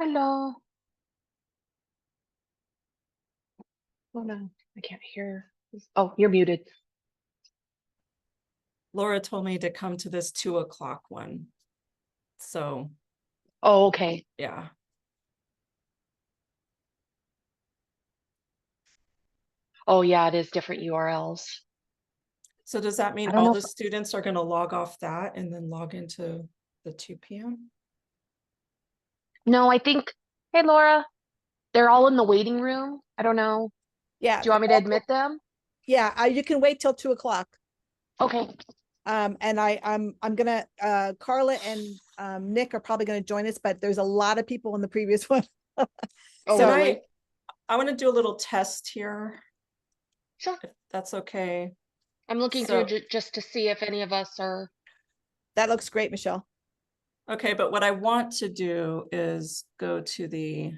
Hello. Oh no, I can't hear. Oh, you're muted. Laura told me to come to this 2 o'clock one. So, Oh, okay. yeah. Oh yeah, it is different URLs. So does that mean I don't all know the if, students are going to log off that and then log into the 2 p.m.? no, I think, hey Laura, they're all in the waiting room. I don't know. Yeah. Do you want me to admit them? Yeah, you can wait till 2 o'clock. Okay. And I'm gonna Carla and Nick are probably gonna join us, but there's a lot of people in the previous one. Oh, So really? I want to do a little test here, Sure. if that's okay. I'm looking So- through just to see if any of us are. That looks great, Michelle. Okay, but what I want to do is go to the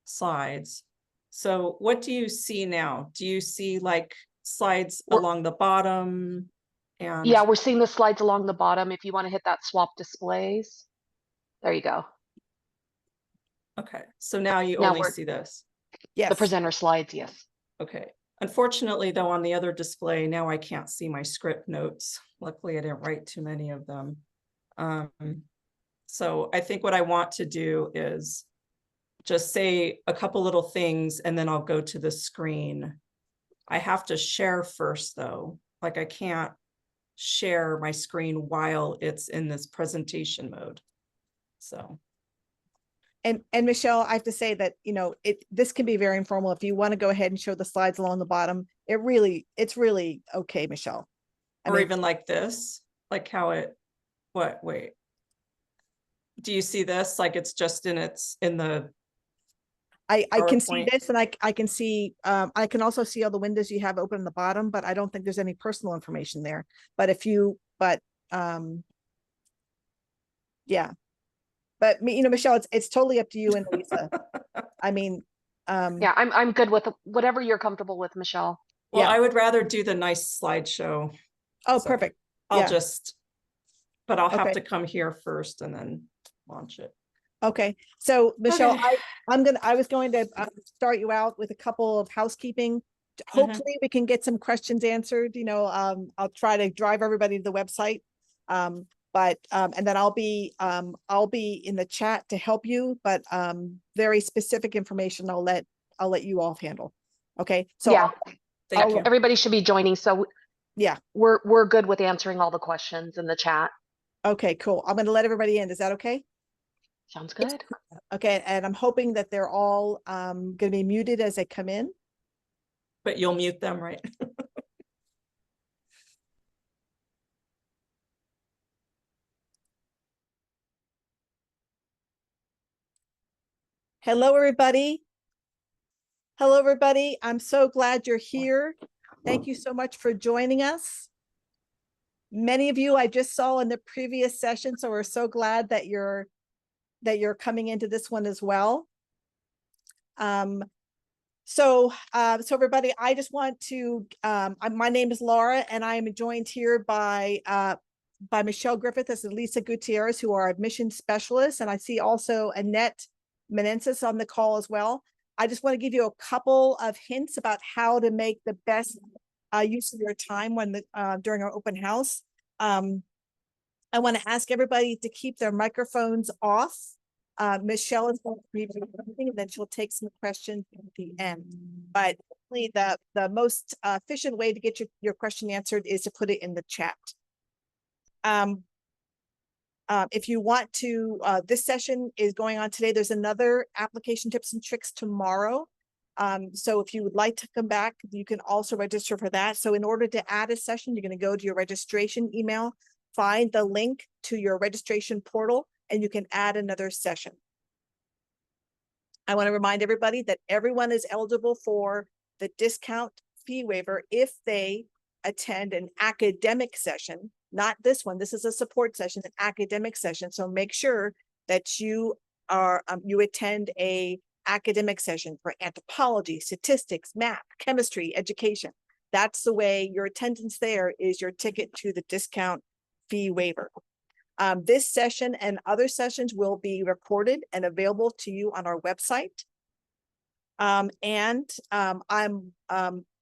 slides. So what do you see now? Do you see like slides along the bottom? And Yeah, we're seeing the slides along the bottom. If you want to hit that swap displays, there you go. okay, so now you Now only we're see this. Yes. the presenter slides. Yes. Okay. Unfortunately, though, on the other display, now I can't see my script notes. Luckily, I didn't write too many of them. So I think what I want to do is just say a couple little things and then I'll go to the screen. I have to share first, though. Like I can't share my screen while it's in this presentation mode. So. And Michelle, I have to say that, this can be very informal. If you want to go ahead and show the slides along the bottom, it's really okay, Michelle. Or even like this, like how it, wait. Do you see this? Like it's just in the I can see PowerPoint. this, and I can see, I can also see all the windows you have open in the bottom, but I don't think there's any personal information there. But yeah. But Michelle, it's totally up to you and Lisa. I mean, Yeah, I'm good with whatever you're comfortable with, Michelle. Well, yeah. I would rather do the nice slideshow. Oh, So perfect. I'll Yeah. but I'll have Okay. to come here first and then launch it. Okay. So Michelle, Okay. I was going to start you out with a couple of housekeeping. Hopefully we can get some questions answered. I'll try to drive everybody to the website. And then I'll be in the chat to help you, but very specific information I'll let you all handle. Okay. So Yeah. Thank you. Everybody should be joining. So yeah, we're good with answering all the questions in the chat. okay, cool. I'm going to let everybody in. Is that okay? Sounds good. Okay. And I'm hoping that they're all going to be muted as they come in. But you'll mute them, right? Hello, everybody. Hello, everybody. I'm so glad you're here. Thank you so much for joining us. Many of you I just saw in the previous session, so we're so glad that you're coming into this one as well. So everybody, I just want to, my name is Laura, and I am joined here by Michelle Griffith and Lisa Gutierrez, who are admission specialists. And I see also Annette Menensis on the call as well. I just want to give you a couple of hints about how to make the best use of your time during our open house. I want to ask everybody to keep their microphones off. Michelle is going to review everything, and then she'll take some questions at the end. But the most efficient way to get your question answered is to put it in the chat. If you want to, this session is going on today. There's another application tips and tricks tomorrow. So if you would like to come back, you can also register for that. So in order to add a session, you're going to go to your registration email, find the link to your registration portal, and you can add another session. I want to remind everybody that everyone is eligible for the discount fee waiver if they attend an academic session, not this one. This is a support session, an academic session. So make sure that you attend a academic session for anthropology, statistics, math, chemistry, education. That's the way your attendance there is your ticket to the discount fee waiver. This session and other sessions will be recorded and available to you on our website.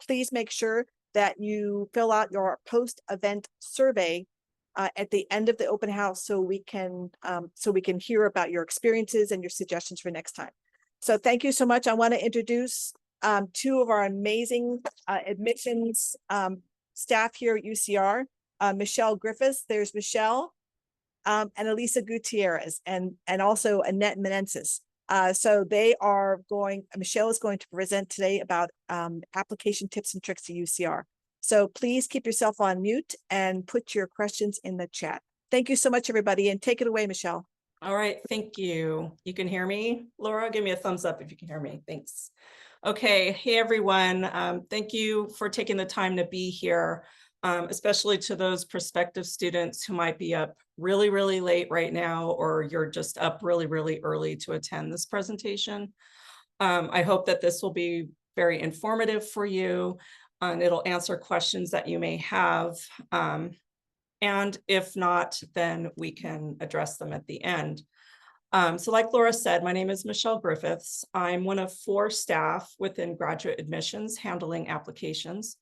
Please make sure that you fill out your post-event survey at the end of the open house so we can hear about your experiences and your suggestions for next time. So thank you so much. I want to introduce two of our amazing admissions staff here at UCR, Michelle Griffiths. There's Michelle, and Elisa Gutierrez, and also Annette Menensis. So Michelle is going to present today about application tips and tricks to UCR. So please keep yourself on mute and put your questions in the chat. Thank you so much, everybody, and take it away, Michelle. All right, thank you. You can hear me, Laura? Give me a thumbs up if you can hear me. Thanks. Okay, hey everyone. Thank you for taking the time to be here, especially to those prospective students who might be up really, really late right now, or you're just up really, really early to attend this presentation. I hope that this will be very informative for you, and it'll answer questions that you may have. And if not, then we can address them at the end. So like Laura said, my name is Michelle Griffiths. I'm one of 4 staff within graduate admissions handling applications.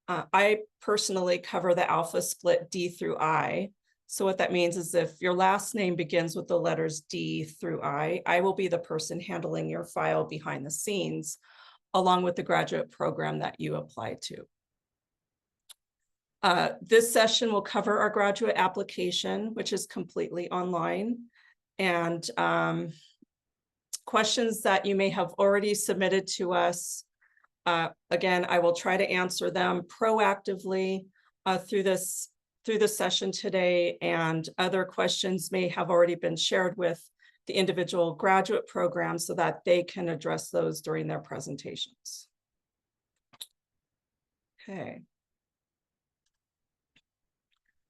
I personally cover the alpha split D through I. So what that means is if your last name begins with the letters D through I will be the person handling your file behind the scenes, along with the graduate program that you apply to. This session will cover our graduate application, which is completely online, and questions that you may have already submitted to us. Again, I will try to answer them proactively through this session today, and other questions may have already been shared with the individual graduate programs so that they can address those during their presentations. Okay.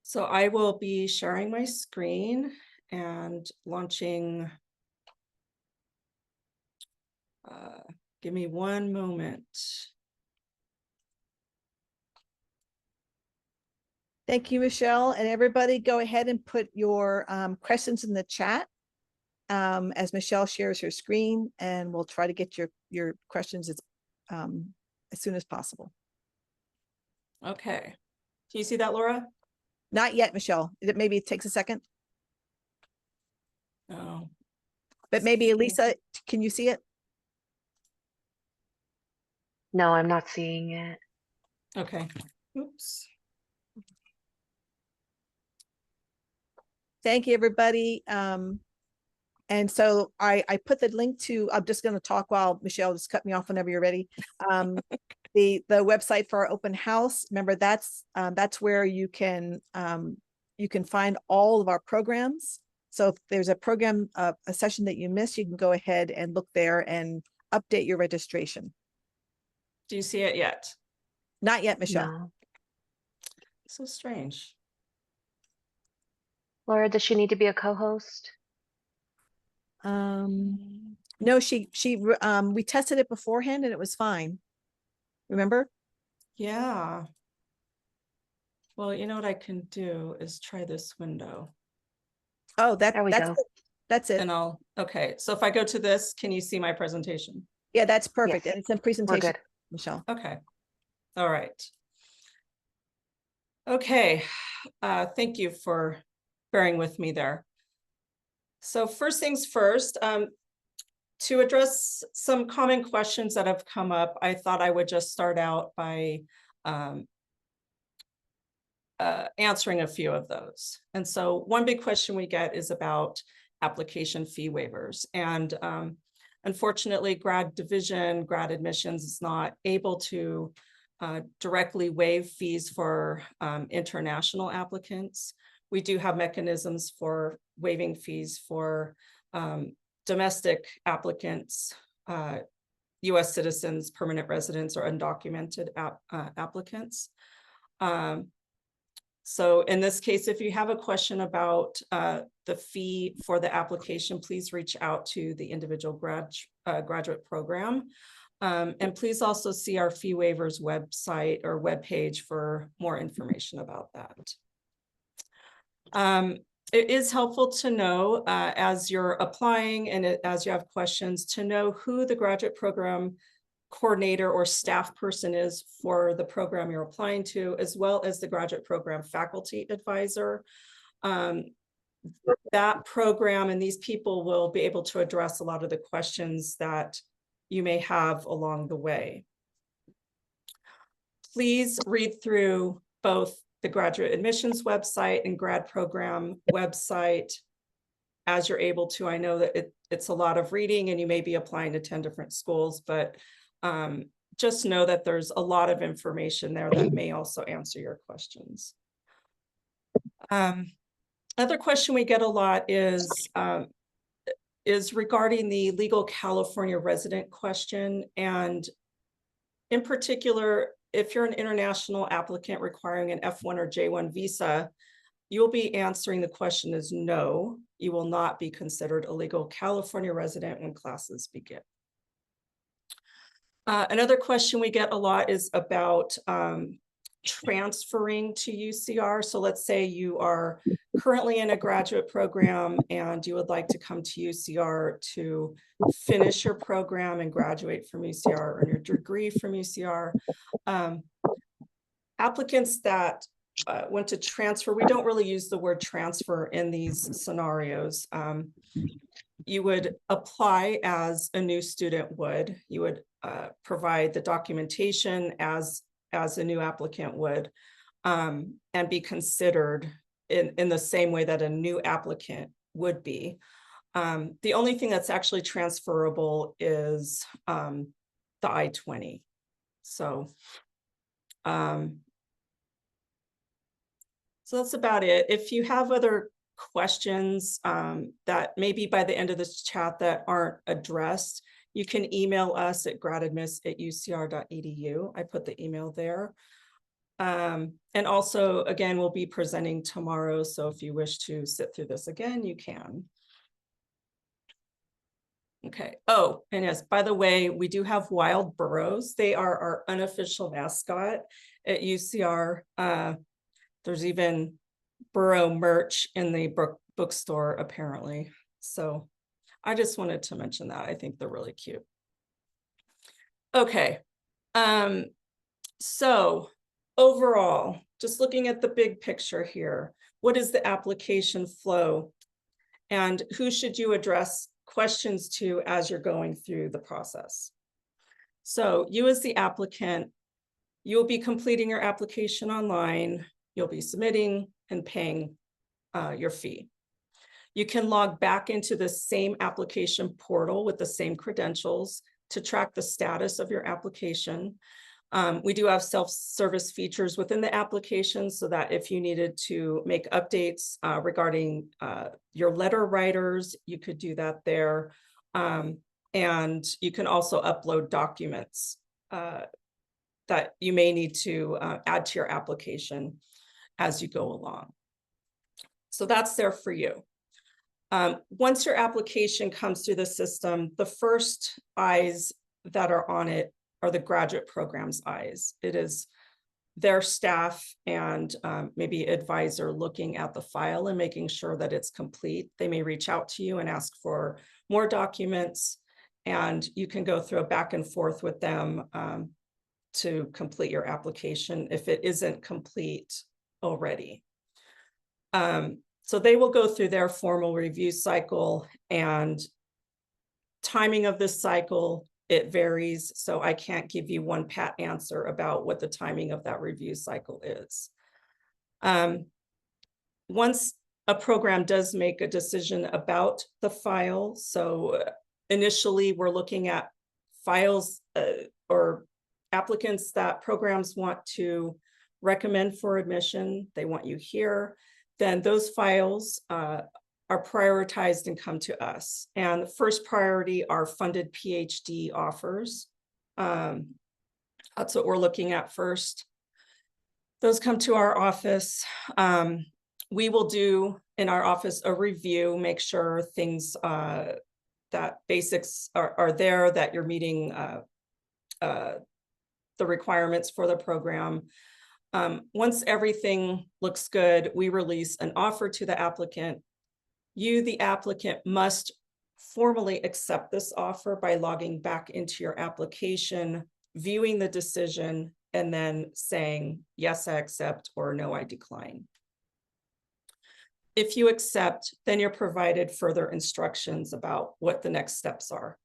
So I will be sharing my screen and launching. Give me one moment. Thank you, Michelle. And everybody go ahead and put your questions in the chat as Michelle shares her screen, and we'll try to get your questions as soon as possible. Okay. Can you see that, Laura? Not yet, Michelle. Maybe it takes a second, No. but maybe Elisa, can you see it? No, I'm not seeing it. Okay. Oops. Thank you, everybody. And so I put the link to, I'm just going to talk while Michelle just cut me off whenever you're ready. The website for our open house. Remember, that's where you can find all of our programs. So if there's a program, a session that you missed, you can go ahead and look there and update your registration. Do you see it yet? Not yet, Michelle. No. So strange. Laura, does she need to be a co-host? No, we tested it beforehand and it was fine. Remember? Yeah. Well, you know what I can do is try this window. Oh, There we go. that's it. And okay. So if I go to this, can you see my presentation? Yeah, that's perfect. Yes. And it's in We're presentation, good. Michelle. Okay. All right. Okay. Thank you for bearing with me there. So first things first, to address some common questions that have come up, I thought I would just start out by answering a few of those. And so one big question we get is about application fee waivers. And unfortunately, grad admissions is not able to directly waive fees for international applicants. We do have mechanisms for waiving fees for domestic applicants, US citizens, permanent residents, or undocumented applicants. So in this case, if you have a question about the fee for the application, please reach out to the individual graduate program. And please also see our fee waivers website or webpage for more information about that. It is helpful to know as you're applying and as you have questions to know who the graduate program coordinator or staff person is for the program you're applying to, as well as the graduate program faculty advisor. That program and these people will be able to address a lot of the questions that you may have along the way. Please read through both the graduate admissions website and grad program website as you're able to. I know that it's a lot of reading and you may be applying to 10 different schools, but just know that there's a lot of information there that may also answer your questions. Other question we get a lot is regarding the legal California resident question. And in particular, if you're an international applicant requiring an F1 or J1 visa, you'll be answering the question as no, you will not be considered a legal California resident when classes begin. Another question we get a lot is about transferring to UCR. So let's say you are currently in a graduate program and you would like to come to UCR to finish your program and graduate from UCR, earn your degree from UCR. Applicants that want to transfer, we don't really use the word transfer in these scenarios. You would apply as a new student would. You would provide the documentation as a new applicant would, and be considered in the same way that a new applicant would be. The only thing that's actually transferable is the I-20. So that's about it. If you have other questions that maybe by the end of this chat that aren't addressed, you can email us at gradadmiss@ucr.edu. I put the email there. And also, again, we'll be presenting tomorrow. So if you wish to sit through this again, you can. Okay. Oh, and yes, by the way, we do have wild burros. They are our unofficial mascot at UCR. There's even burro merch in the bookstore, apparently. So I just wanted to mention that. I think they're really cute. Okay. So overall, just looking at the big picture here, what is the application flow? And who should you address questions to as you're going through the process? So you as the applicant, you'll be completing your application online. You'll be submitting and paying your fee. You can log back into the same application portal with the same credentials to track the status of your application. We do have self-service features within the application so that if you needed to make updates regarding your letter writers, you could do that there. And you can also upload documents that you may need to add to your application as you go along. So that's there for you. Once your application comes through the system, the first eyes that are on it are the graduate program's eyes. It is their staff and maybe advisor looking at the file and making sure that it's complete. They may reach out to you and ask for more documents, and you can go through a back and forth with them to complete your application if it isn't complete already. So they will go through their formal review cycle, and timing of this cycle, it varies. So I can't give you one pat answer about what the timing of that review cycle is. Once a program does make a decision about the file, so initially we're looking at files or applicants that programs want to recommend for admission. They want you here. Then those files are prioritized and come to us. And the first priority are funded PhD offers. That's what we're looking at first. Those come to our office. We will do in our office a review, make sure things that basics are there, that you're meeting the requirements for the program. Once everything looks good, we release an offer to the applicant. You, the applicant, must formally accept this offer by logging back into your application, viewing the decision, and then saying, yes, I accept, or no, I decline. If you accept, then you're provided further instructions about what the next steps are.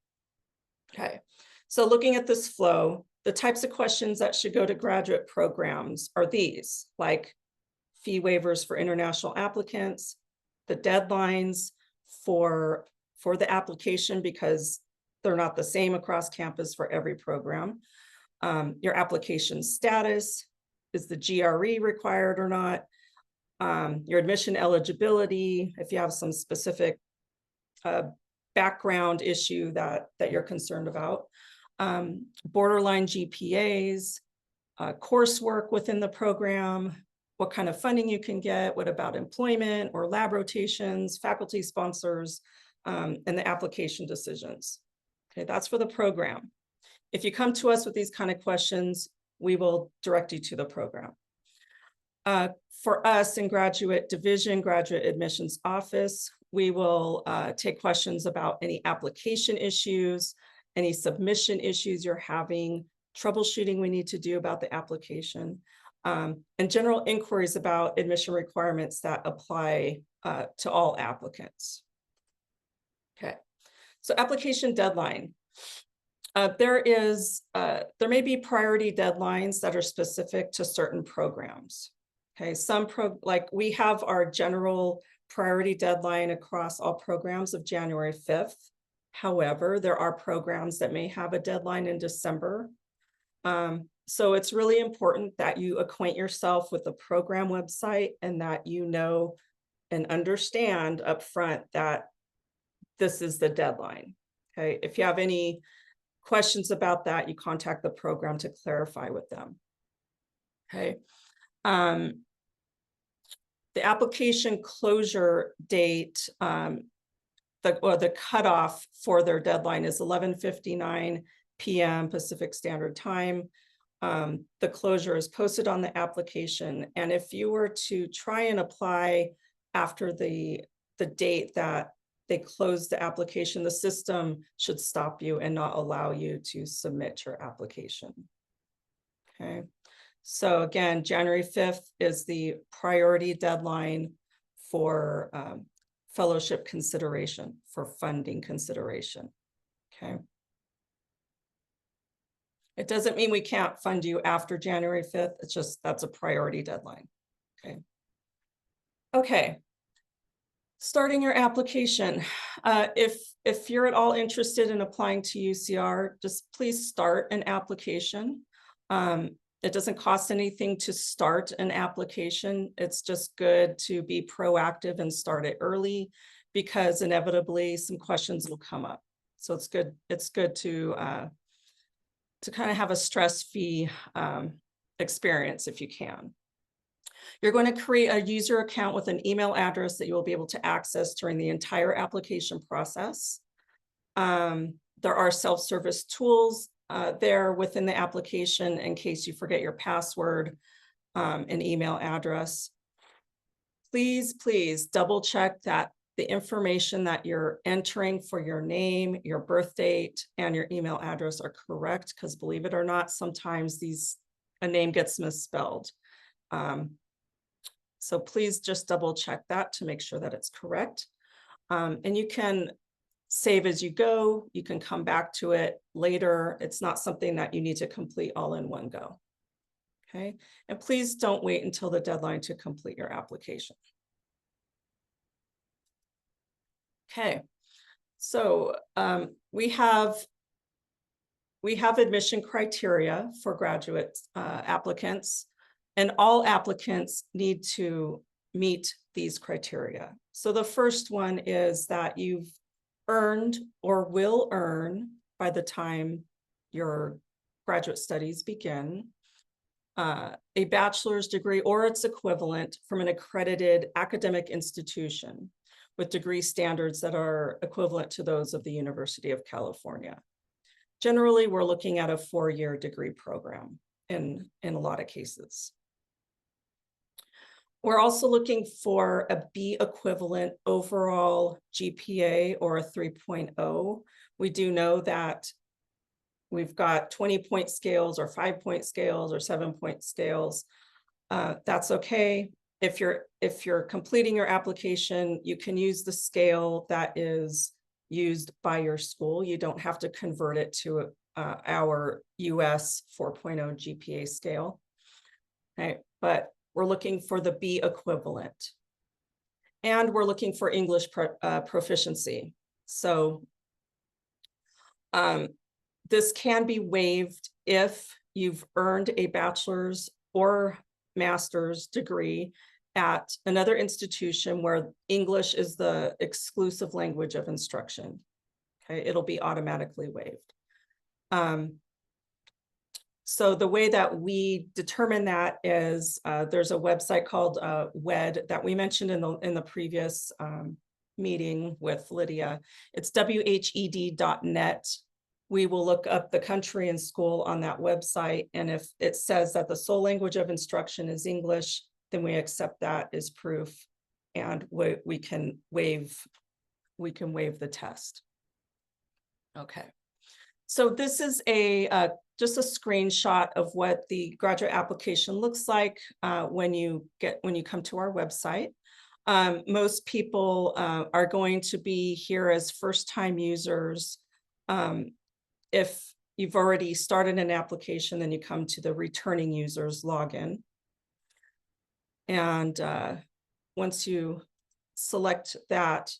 Okay, so looking at this flow, the types of questions that should go to graduate programs are these, like fee waivers for international applicants, the deadlines for the application, because they're not the same across campus for every program. Your application status, is the GRE required or not? Your admission eligibility, if you have some specific background issue that you're concerned about, borderline GPAs, coursework within the program, what kind of funding you can get, what about employment or lab rotations, faculty sponsors, and the application decisions. Okay, that's for the program. If you come to us with these kind of questions, we will direct you to the program. For us in Graduate Division, Graduate Admissions Office, we will take questions about any application issues, any submission issues you're having, troubleshooting we need to do about the application, and general inquiries about admission requirements that apply to all applicants. Okay, so application deadline. There may be priority deadlines that are specific to certain programs. Okay, like we have our general priority deadline across all programs of January 5th. However, there are programs that may have a deadline in December. So it's really important that you acquaint yourself with the program website and that you know and understand upfront that this is the deadline. Okay, if you have any questions about that, you contact the program to clarify with them. Okay. The application closure date, the cutoff for their deadline is 11:59 p.m. Pacific Standard Time. The closure is posted on the application. And if you were to try and apply after the date that they close the application, the system should stop you and not allow you to submit your application. Okay. So again, January 5th is the priority deadline for fellowship consideration, for funding consideration. Okay. It doesn't mean we can't fund you after January 5th. It's just that's a priority deadline. Okay. Okay. Starting your application. If you're at all interested in applying to UCR, just please start an application. It doesn't cost anything to start an application. It's just good to be proactive and start it early, because inevitably some questions will come up. So it's good to kind of have a stress-free experience if you can. You're going to create a user account with an email address that you will be able to access during the entire application process. There are self-service tools there within the application in case you forget your password and email address. Please double check that the information that you're entering for your name, your birth date, and your email address are correct, because believe it or not, sometimes a name gets misspelled. So please just double check that to make sure that it's correct. And you can save as you go. You can come back to it later. It's not something that you need to complete all in one go. Okay, and please don't wait until the deadline to complete your application. Okay, so we have admission criteria for graduate applicants, and all applicants need to meet these criteria. So the first one is that you've earned or will earn by the time your graduate studies begin a bachelor's degree or its equivalent from an accredited academic institution with degree standards that are equivalent to those of the University of California. Generally, we're looking at a 4-year degree program in a lot of cases. We're also looking for a B equivalent overall GPA or a 3.0. We do know that we've got 20-point scales or 5-point scales or 7-point scales. That's okay. If you're completing your application, you can use the scale that is used by your school. You don't have to convert it to our US 4.0 GPA scale. Okay, but we're looking for the B equivalent. And we're looking for English proficiency. So this can be waived if you've earned a bachelor's or master's degree at another institution where English is the exclusive language of instruction. Okay, it'll be automatically waived. So the way that we determine that is there's a website called WED that we mentioned in the previous meeting with Lydia. It's whed.net. We will look up the country and school on that website, and if it says that the sole language of instruction is English, then we accept that as proof, and we can waive the test. Okay. So this is just a screenshot of what the graduate application looks like when you come to our website. Most people are going to be here as first-time users. If you've already started an application, then you come to the returning users login. And once you select that,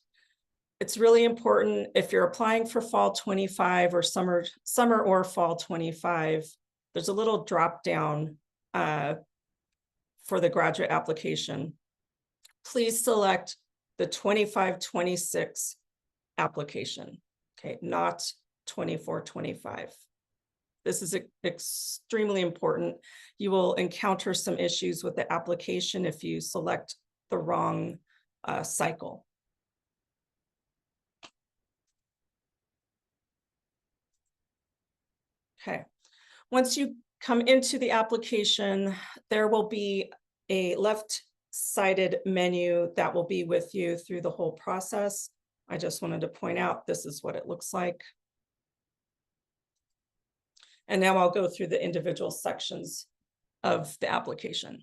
it's really important if you're applying for fall 25 or summer or fall 25, there's a little drop down for the graduate application. Please select the 25-26 application, okay, not 24-25. This is extremely important. You will encounter some issues with the application if you select the wrong cycle. Okay, once you come into the application, there will be a left-sided menu that will be with you through the whole process. I just wanted to point out this is what it looks like. And now I'll go through the individual sections of the application.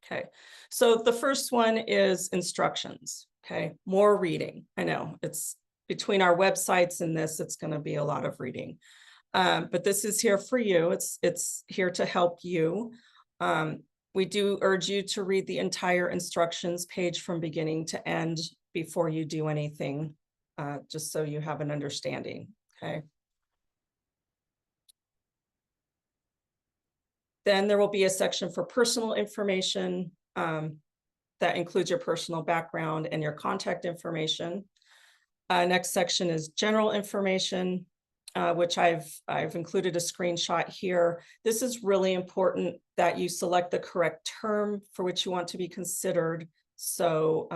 Okay, so the first one is instructions. Okay, more reading. I know it's between our websites and this, it's going to be a lot of reading. But this is here for you. It's here to help you. We do urge you to read the entire instructions page from beginning to end before you do anything, just so you have an understanding, okay? Then there will be a section for personal information that includes your personal background and your contact information. Next section is general information, which I've included a screenshot here. This is really important that you select the correct term for which you want to be considered. So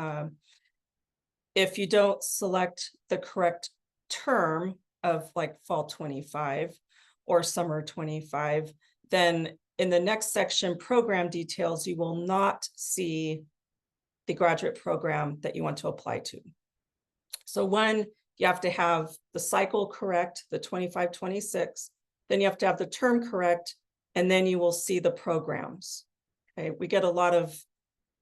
if you don't select the correct term of like fall 25 or summer 25, then in the next section, program details, you will not see the graduate program that you want to apply to. So one, you have to have the cycle correct, the 25-26, then you have to have the term correct, and then you will see the programs. Okay, we get a lot of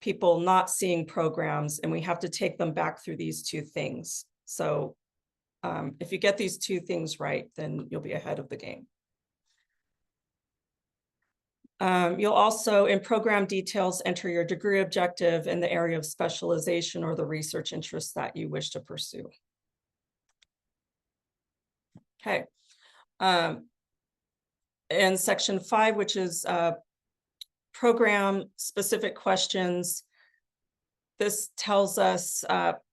people not seeing programs, and we have to take them back through these two things. So if you get these two things right, then you'll be ahead of the game. You'll also, in program details, enter your degree objective and the area of specialization or the research interests that you wish to pursue. Okay. In section 5, which is program specific questions, this tells us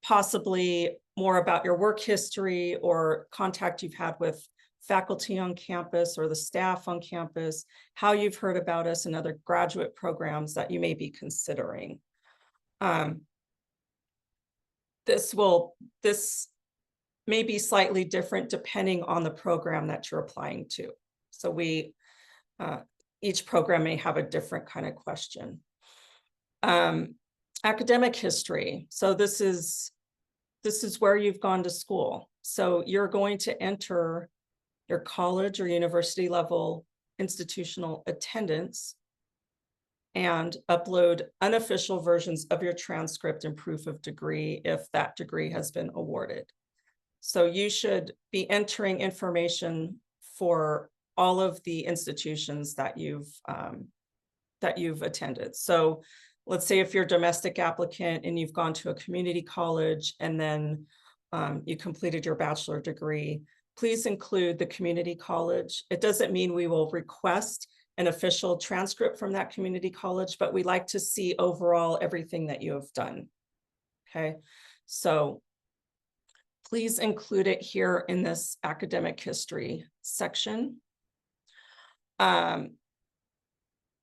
possibly more about your work history or contact you've had with faculty on campus or the staff on campus, how you've heard about us and other graduate programs that you may be considering. This may be slightly different depending on the program that you're applying to. So each program may have a different kind of question. Academic history. So this is where you've gone to school. So you're going to enter your college or university level institutional attendance and upload unofficial versions of your transcript and proof of degree if that degree has been awarded. So you should be entering information for all of the institutions that you've attended. So let's say if you're a domestic applicant and you've gone to a community college and then you completed your bachelor degree, please include the community college. It doesn't mean we will request an official transcript from that community college, but we like to see overall everything that you have done. Okay, so please include it here in this academic history section.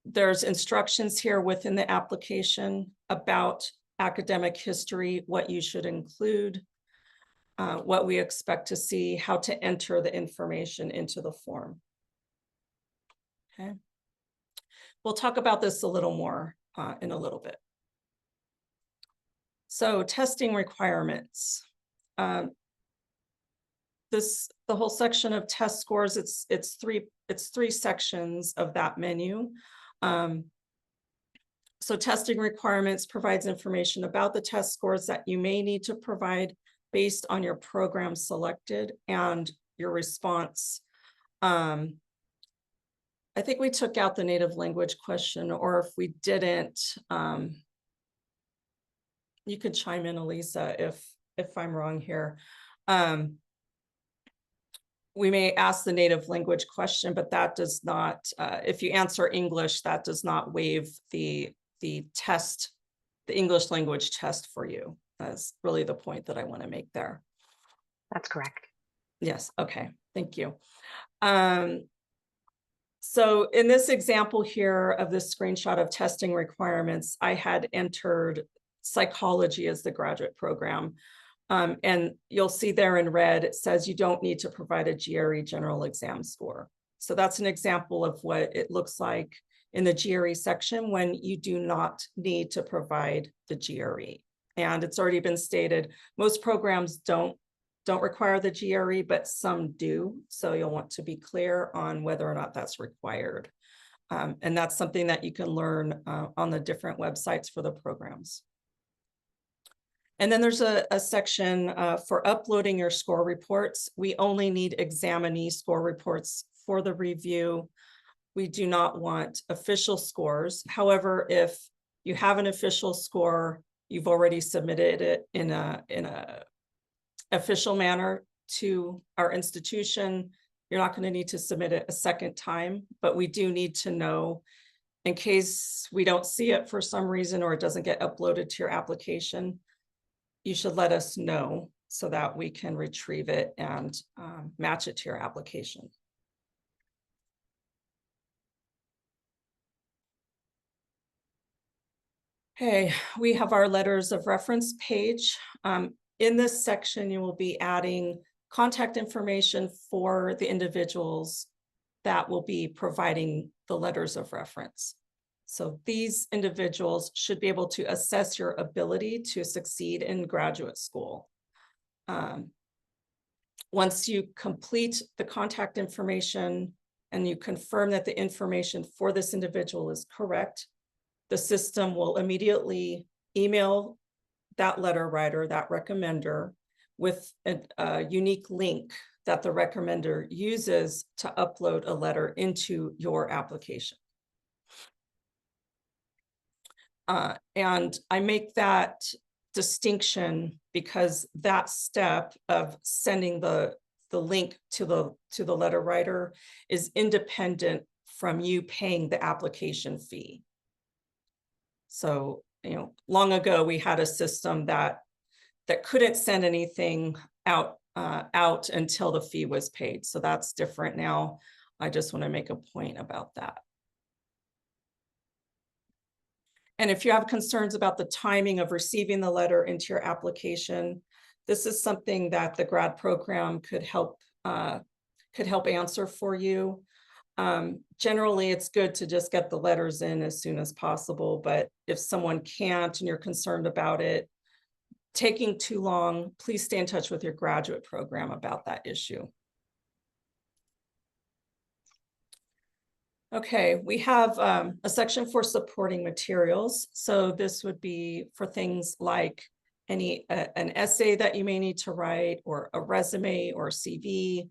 There's instructions here within the application about academic history, what you should include, what we expect to see, how to enter the information into the form. Okay. We'll talk about this a little more in a little bit. So testing requirements. The whole section of test scores, it's three sections of that menu. So testing requirements provides information about the test scores that you may need to provide based on your program selected and your response. I think we took out the native language question, or if we didn't, you could chime in, Elisa, if I'm wrong here. We may ask the native language question, but that does not, if you answer English, that does not waive the test, the English language test for you. That's really the point that I want to make there. That's correct. Yes, okay, thank you. So in this example here of this screenshot of testing requirements, I had entered psychology as the graduate program. And you'll see there in red, it says you don't need to provide a GRE general exam score. So that's an example of what it looks like in the GRE section when you do not need to provide the GRE. And it's already been stated, most programs don't require the GRE, but some do. So you'll want to be clear on whether or not that's required. And that's something that you can learn on the different websites for the programs. And then there's a section for uploading your score reports. We only need examinee score reports for the review. We do not want official scores. However, if you have an official score, you've already submitted it in a official manner to our institution, you're not going to need to submit it a second time, but we do need to know in case we don't see it for some reason or it doesn't get uploaded to your application. You should let us know so that we can retrieve it and match it to your application. Okay, we have our letters of reference page. In this section, you will be adding contact information for the individuals that will be providing the letters of reference. So these individuals should be able to assess your ability to succeed in graduate school. Once you complete the contact information and you confirm that the information for this individual is correct, the system will immediately email that letter writer, that recommender, with a unique link that the recommender uses to upload a letter into your application. And I make that distinction because that step of sending the link to the letter writer is independent from you paying the application fee. So, long ago we had a system that couldn't send anything out until the fee was paid. So that's different now. I just want to make a point about that. And if you have concerns about the timing of receiving the letter into your application, this is something that the grad program could help answer for you. Generally, it's good to just get the letters in as soon as possible, but if someone can't and you're concerned about it taking too long, please stay in touch with your graduate program about that issue. Okay, we have a section for supporting materials. So this would be for things like an essay that you may need to write, or a resume or a CV,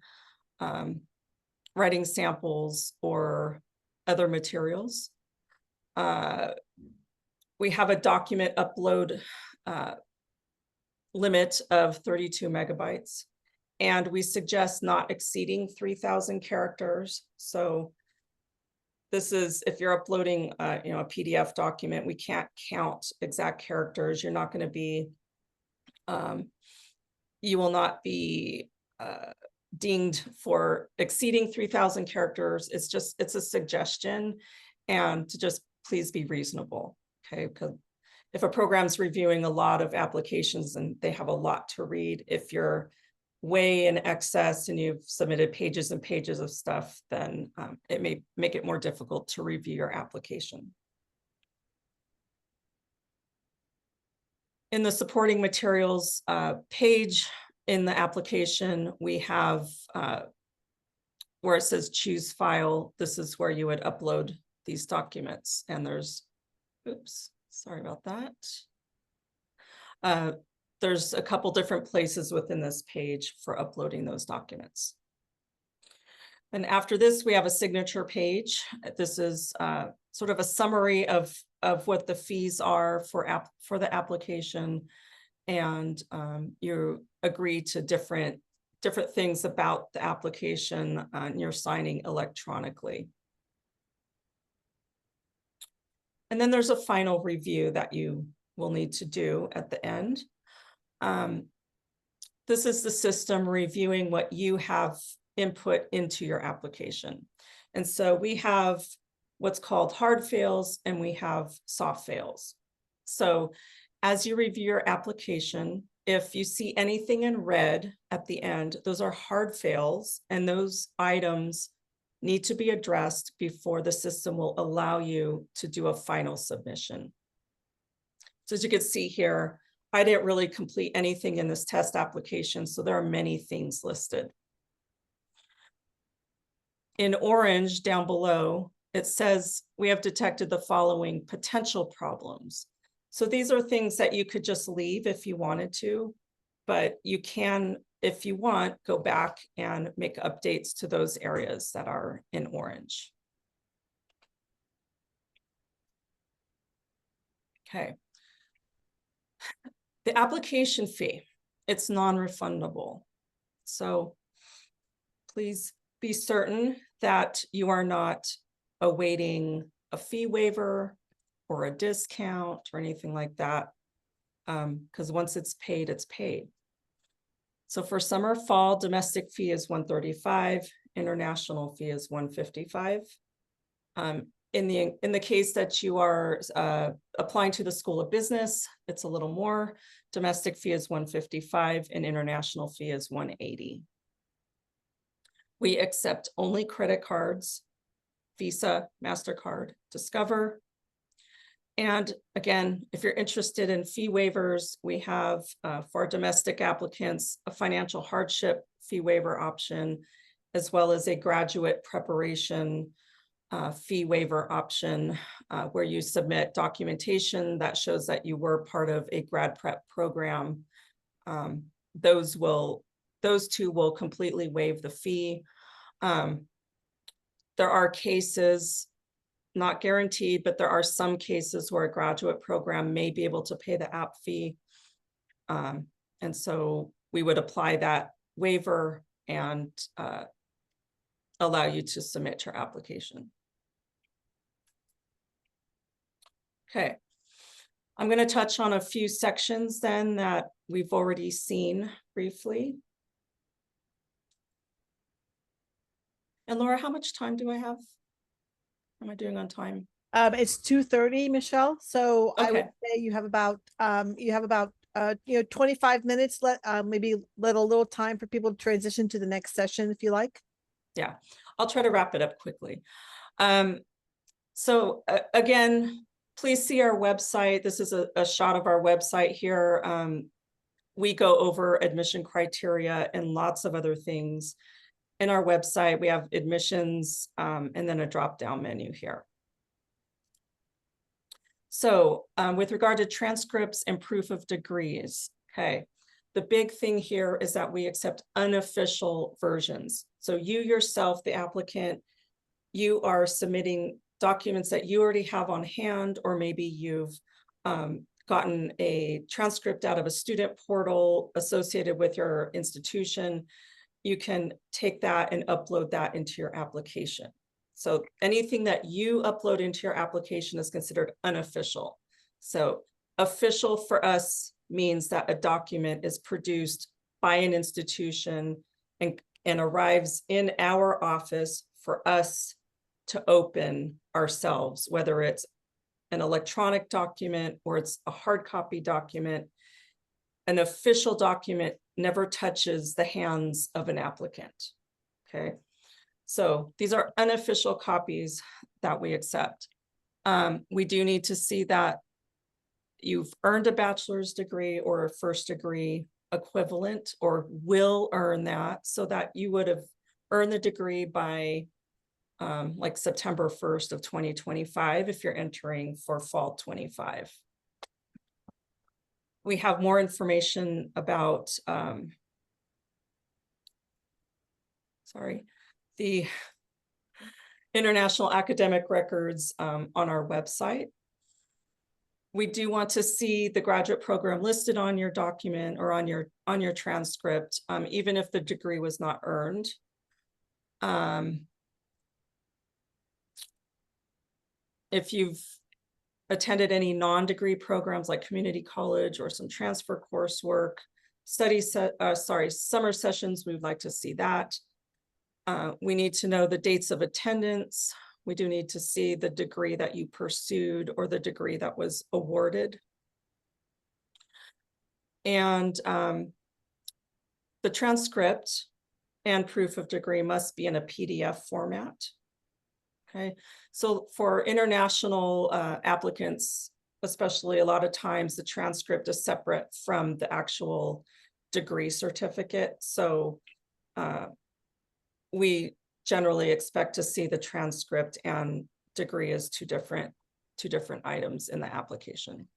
writing samples, or other materials. We have a document upload limit of 32 megabytes, and we suggest not exceeding 3,000 characters. So this is, if you're uploading a PDF document, we can't count exact characters. You're not going to be, you will not be dinged for exceeding 3,000 characters. It's a suggestion, and to just please be reasonable, okay? Because if a program's reviewing a lot of applications and they have a lot to read, if you're way in excess and you've submitted pages and pages of stuff, then it may make it more difficult to review your application. In the supporting materials page in the application, we have where it says choose file. This is where you would upload these documents, and there's, oops, sorry about that. There's a couple different places within this page for uploading those documents. And after this, we have a signature page. This is sort of a summary of what the fees are for the application, and you agree to different things about the application, and you're signing electronically. And then there's a final review that you will need to do at the end. This is the system reviewing what you have input into your application. And so we have what's called hard fails, and we have soft fails. So as you review your application, if you see anything in red at the end, those are hard fails, and those items need to be addressed before the system will allow you to do a final submission. So as you can see here, I didn't really complete anything in this test application, so there are many things listed. In orange down below, it says we have detected the following potential problems. So these are things that you could just leave if you wanted to, but you can, if you want, go back and make updates to those areas that are in orange. Okay. The application fee, it's non-refundable. So please be certain that you are not awaiting a fee waiver or a discount or anything like that, because once it's paid, it's paid. So for summer, fall, domestic fee is $135, international fee is $155. In the case that you are applying to the School of Business, it's a little more. Domestic fee is $155 and international fee is $180. We accept only credit cards, Visa, MasterCard, Discover. And again, if you're interested in fee waivers, we have for our domestic applicants, a financial hardship fee waiver option, as well as a graduate preparation fee waiver option where you submit documentation that shows that you were part of a grad prep program. Those two will completely waive the fee. There are cases, not guaranteed, but there are some cases where a graduate program may be able to pay the app fee. And so we would apply that waiver and allow you to submit your application. Okay, I'm going to touch on a few sections then that we've already seen briefly. And Laura, how much time do I have? How am I doing on time? It's 2:30, Michelle. So I would Okay. say you have about 25 minutes. Maybe let a little time for people to transition to the next session if you like. Yeah, I'll try to wrap it up quickly. So again, please see our website. This is a shot of our website here. We go over admission criteria and lots of other things. In our website, we have admissions and then a drop-down menu here. So with regard to transcripts and proof of degrees, okay, the big thing here is that we accept unofficial versions. So you yourself, the applicant, you are submitting documents that you already have on hand, or maybe you've gotten a transcript out of a student portal associated with your institution. You can take that and upload that into your application. So anything that you upload into your application is considered unofficial. So official for us means that a document is produced by an institution and arrives in our office for us to open ourselves, whether it's an electronic document or it's a hard copy document. An official document never touches the hands of an applicant, okay? So these are unofficial copies that we accept. We do need to see that you've earned a bachelor's degree or a first degree equivalent, or will earn that, so that you would have earned the degree by like September 1st of 2025 if you're entering for fall 25. We have more information about the international academic records on our website. We do want to see the graduate program listed on your document or on your transcript, even if the degree was not earned. If you've attended any non-degree programs like community college or some transfer coursework, summer sessions, we would like to see that. We need to know the dates of attendance. We do need to see the degree that you pursued or the degree that was awarded. And the transcript and proof of degree must be in a PDF format. Okay, so for international applicants, especially, a lot of times the transcript is separate from the actual degree certificate. So we generally expect to see the transcript and degree as two different items in the application.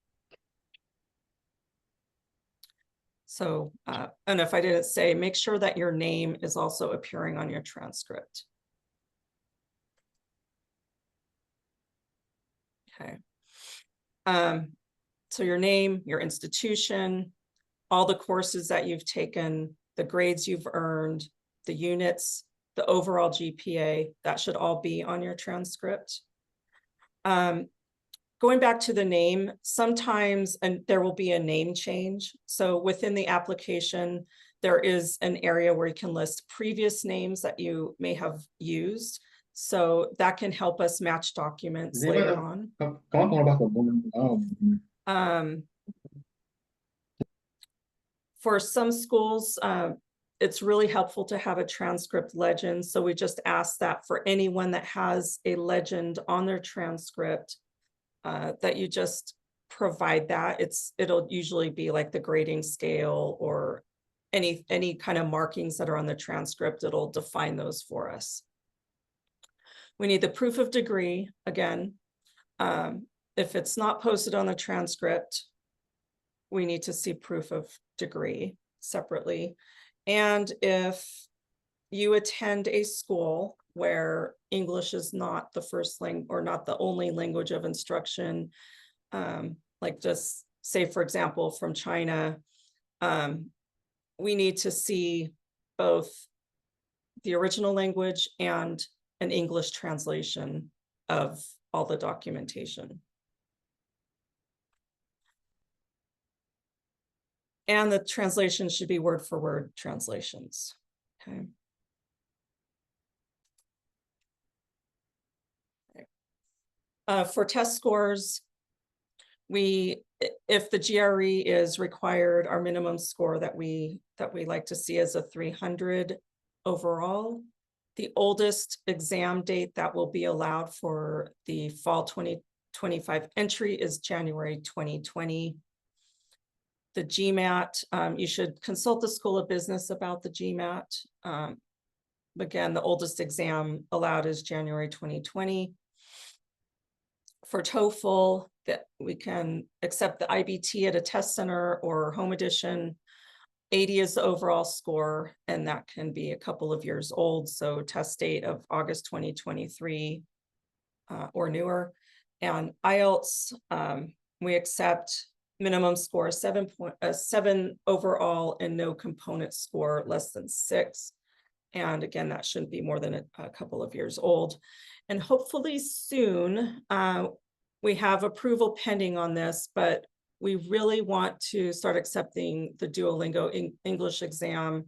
So, and if I didn't say, make sure that your name is also appearing on your transcript. Okay. So your name, your institution, all the courses that you've taken, the grades you've earned, the units, the overall GPA, that should all be on your transcript. Going back to the name, sometimes there will be a name change. So within the application, there is an area where you can list previous names that you may have used. So that can help us match documents later on. For some schools, it's really helpful to have a transcript legend. So we just ask that for anyone that has a legend on their transcript, that you just provide that. It'll usually be like the grading scale or any kind of markings that are on the transcript. It'll define those for us. We need the proof of degree again. If it's not posted on the transcript, we need to see proof of degree separately. And if you attend a school where English is not the first language or not the only language of instruction, like just say, for example, from China, we need to see both the original language and an English translation of all the documentation. And the translation should be word for word translations. Okay. For test scores, if the GRE is required, our minimum score that we like to see is a 300 overall. The oldest exam date that will be allowed for the fall 2025 entry is January 2020. The GMAT, you should consult the School of Business about the GMAT. Again, the oldest exam allowed is January 2020. For TOEFL, that we can accept the IBT at a test center or home edition. 80 is the overall score, and that can be a couple of years old. So test date of August 2023 or newer. And IELTS, we accept minimum score 7 overall and no component score less than 6. And again, that shouldn't be more than a couple of years old. And hopefully soon, we have approval pending on this, but we really want to start accepting the Duolingo English exam.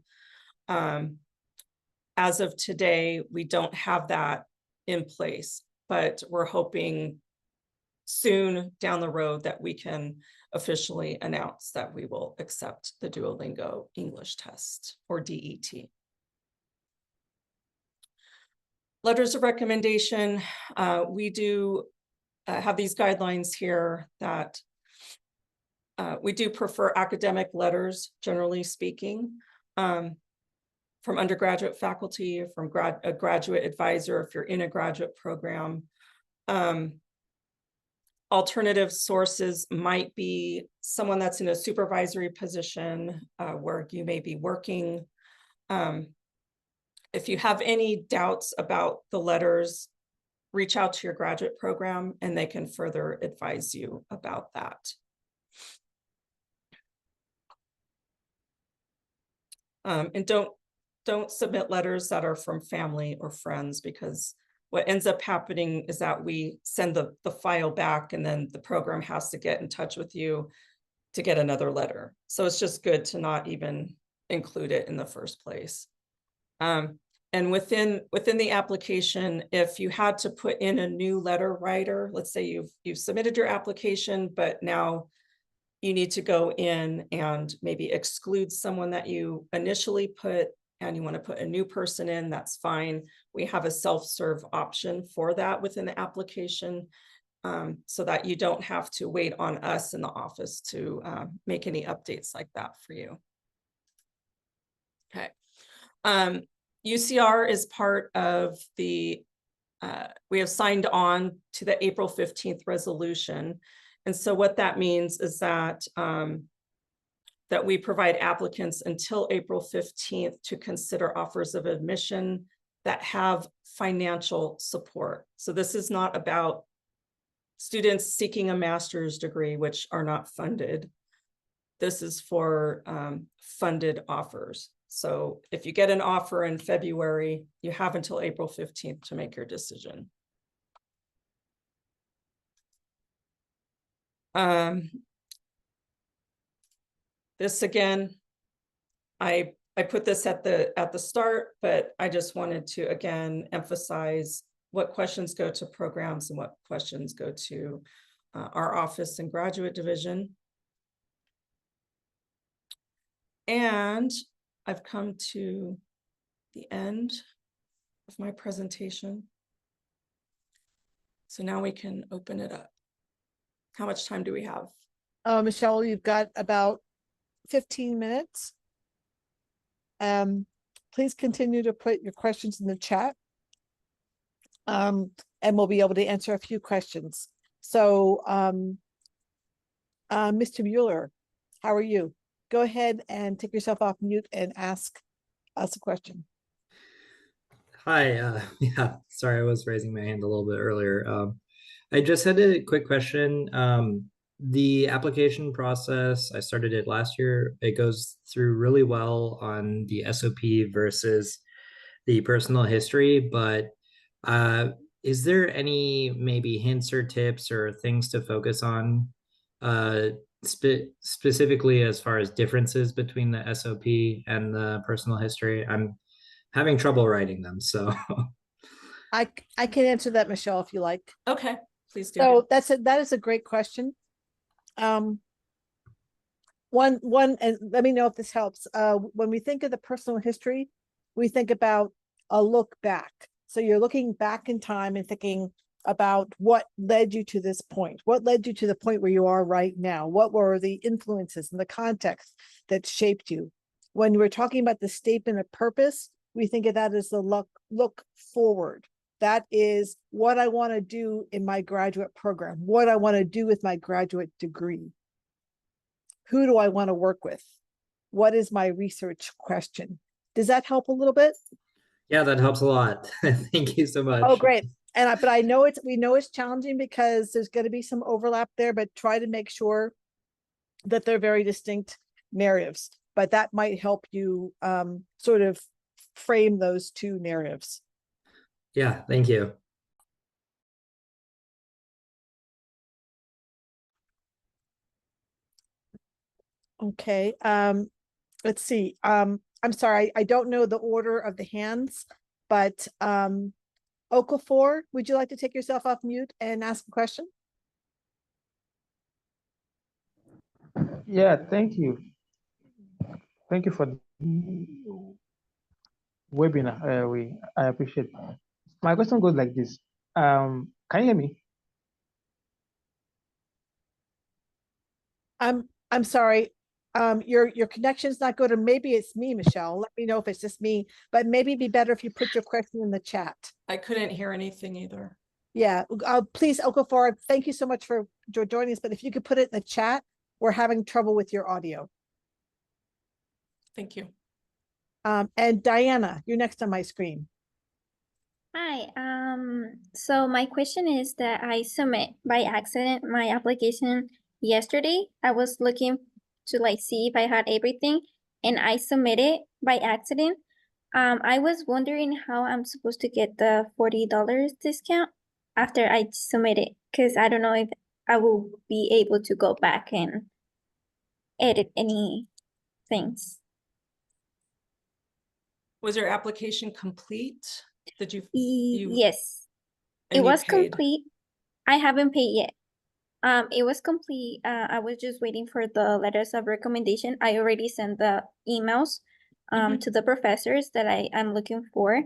As of today, we don't have that in place, but we're hoping soon down the road that we can officially announce that we will accept the Duolingo English test, or DET. Letters of recommendation, we do have these guidelines here that we do prefer academic letters, generally speaking, from undergraduate faculty, from a graduate advisor if you're in a graduate program. Alternative sources might be someone that's in a supervisory position where you may be working. If you have any doubts about the letters, reach out to your graduate program and they can further advise you about that. And don't submit letters that are from family or friends, because what ends up happening is that we send the file back and then the program has to get in touch with you to get another letter. So it's just good to not even include it in the first place. And within the application, if you had to put in a new letter writer, let's say you've submitted your application, but now you need to go in and maybe exclude someone that you initially put, and you want to put a new person in, that's fine. We have a self-serve option for that within the application, so that you don't have to wait on us in the office to make any updates like that for you. Okay. UCR is part of the, we have signed on to the April 15th resolution. And so what that means is that that we provide applicants until April 15th to consider offers of admission that have financial support. So this is not about students seeking a master's degree, which are not funded. This is for funded offers. So if you get an offer in February, you have until April 15th to make your decision. This again, I put this at the start, but I just wanted to again emphasize what questions go to programs and what questions go to our office and graduate division. And I've come to the end of my presentation. So now we can open it up. How much time do we have? Michelle, you've got about 15 minutes. Please continue to put your questions in the chat. And we'll be able to answer a few questions. So, Mr. Mueller, how are you? Go ahead and take yourself off mute and ask us a question. Hi, yeah, sorry, I was raising my hand a little bit earlier. I just had a quick question. The application process, I started it last year. It goes through really well on the SOP versus the personal history, but is there any maybe hints or tips or things to focus on specifically as far as differences between the SOP and the personal history? I'm having trouble writing them, so. I can answer that, Michelle, if you like. Okay, please do. So that is a great question. One, and let me know if this helps. When we think of the personal history, we think about a look back. So you're looking back in time and thinking about what led you to this point. What led you to the point where you are right now? What were the influences and the context that shaped you? When we're talking about the statement of purpose, we think of that as the look forward. That is what I want to do in my graduate program, what I want to do with my graduate degree. Who do I want to work with? What is my research question? Does that help a little bit? Yeah, that helps a lot. Thank you so much. Oh, great. But I know we know it's challenging because there's going to be some overlap there, but try to make sure that they're very distinct narratives. But that might help you sort of frame those two narratives. Yeah, thank you. Okay. Let's see. I'm sorry, I don't know the order of the hands, but Okafor, would you like to take yourself off mute and ask a question? Yeah, thank you. Thank you for the webinar. I appreciate it. My question goes like this. Can you hear me? I'm sorry. Your connection's not good, or maybe it's me, Michelle. Let me know if it's just me, but maybe it'd be better if you put your question in the chat. I couldn't hear anything either. Yeah, please, Okafor, thank you so much for joining us, but if you could put it in the chat, we're having trouble with your audio. Thank you. And Diana, you're next on my screen. Hi, so my question is that I submit by accident my application yesterday. I was looking to like see if I had everything and I submitted by accident. I was wondering how I'm supposed to get the $40 discount after I submit it, because I don't know if I will be able to go back and edit any things. Was your application complete? Did you? Yes, and it you was paid? complete. I haven't paid yet. It was complete. I was just waiting for the letters of recommendation. I already sent the emails to the professors that I'm looking for.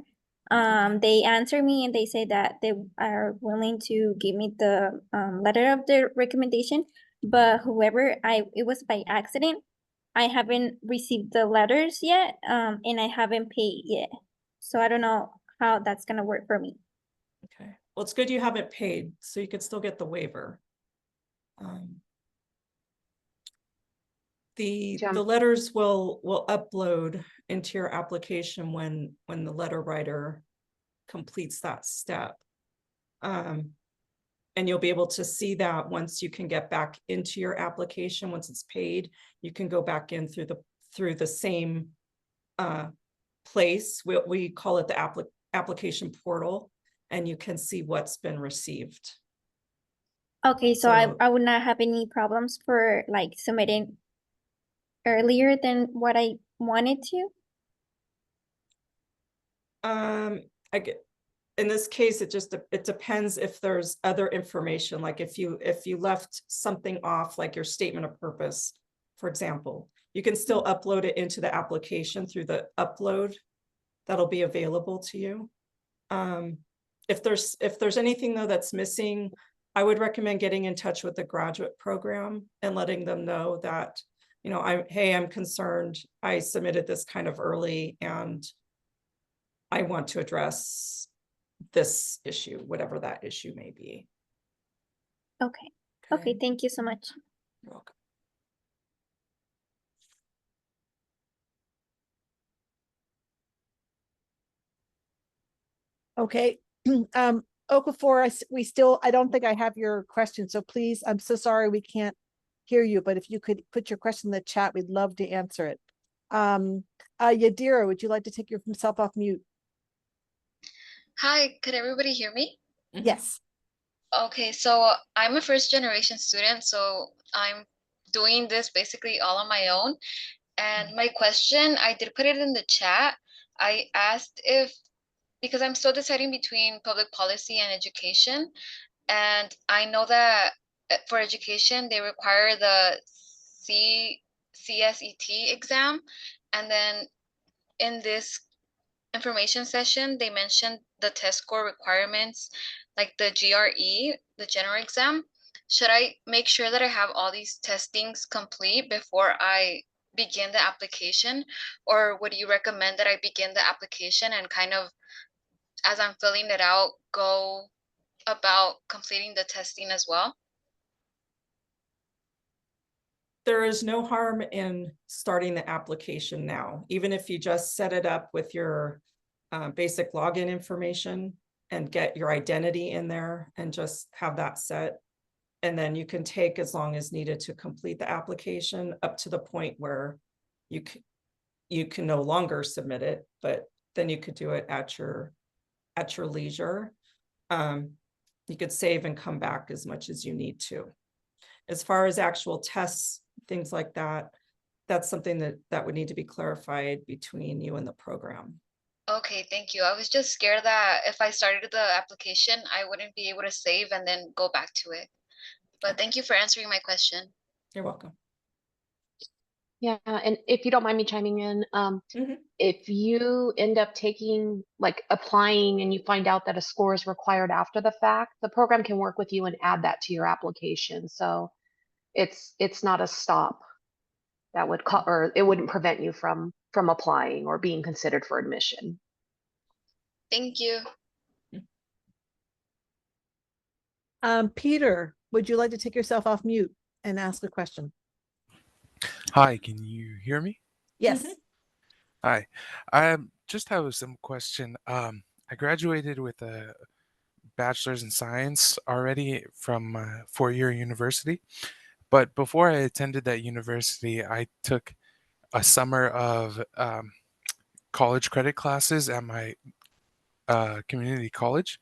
They answered me and they say that they are willing to give me the letter of the recommendation, but it was by accident. I haven't received the letters yet, and I haven't paid yet. So I don't know how that's gonna work for me. Okay, well, it's good you haven't paid, so you could still get the waiver. The letters will upload into your application when the letter writer completes that step. And you'll be able to see that once you can get back into your application. Once it's paid, you can go back in through the same place. We call it the application portal, and you can see what's been received. Okay, so I would not have any problems for like submitting earlier than what I wanted to. I get, in this case, it depends if there's other information, like if you left something off, like your statement of purpose, for example, you can still upload it into the application through the upload that'll be available to you. If there's anything though that's missing, I would recommend getting in touch with the graduate program and letting them know that, you know, I'm concerned, I submitted this kind of early and I want to address this issue, whatever that issue may be. Okay. Okay, thank you so much. You're welcome. Okay. Okafor, I don't think I have your question, so please, I'm so sorry we can't hear you, but if you could put your question in the chat, we'd love to answer it. Yadira, would you like to take yourself off mute? Hi, could everybody hear me? Yes. Okay, so I'm a first generation student, so I'm doing this basically all on my own. And my question, I did put it in the chat. I asked because I'm still deciding between public policy and education. And I know that for education, they require the CSET exam. And then in this information session, they mentioned the test score requirements, like the GRE, the general exam. Should I make sure that I have all these testings complete before I begin the application? Or would you recommend that I begin the application and kind of, as I'm filling it out, go about completing the testing as well? There is no harm in starting the application now, even if you just set it up with your basic login information and get your identity in there and just have that set. And then you can take as long as needed to complete the application up to the point where you can no longer submit it, but then you could do it at your leisure. You could save and come back as much as you need to. As far as actual tests, things like that, that's something that would need to be clarified between you and the program. Okay, thank you. I was just scared that if I started the application, I wouldn't be able to save and then go back to it. But thank you for answering my question. You're welcome. Yeah, and if you don't mind me chiming in, if you end up applying and you find out that a score is required after the fact, the program can work with you and add that to your application. So it's not a stop that would or it wouldn't prevent you from applying or being considered for admission. Thank you. Peter, would you like to take yourself off mute and ask a question? Hi, can you hear me? Yes. Hi, I just have a simple question. I graduated with a bachelor's in science already from a four-year university, but before I attended that university, I took a summer of college credit classes at my community college.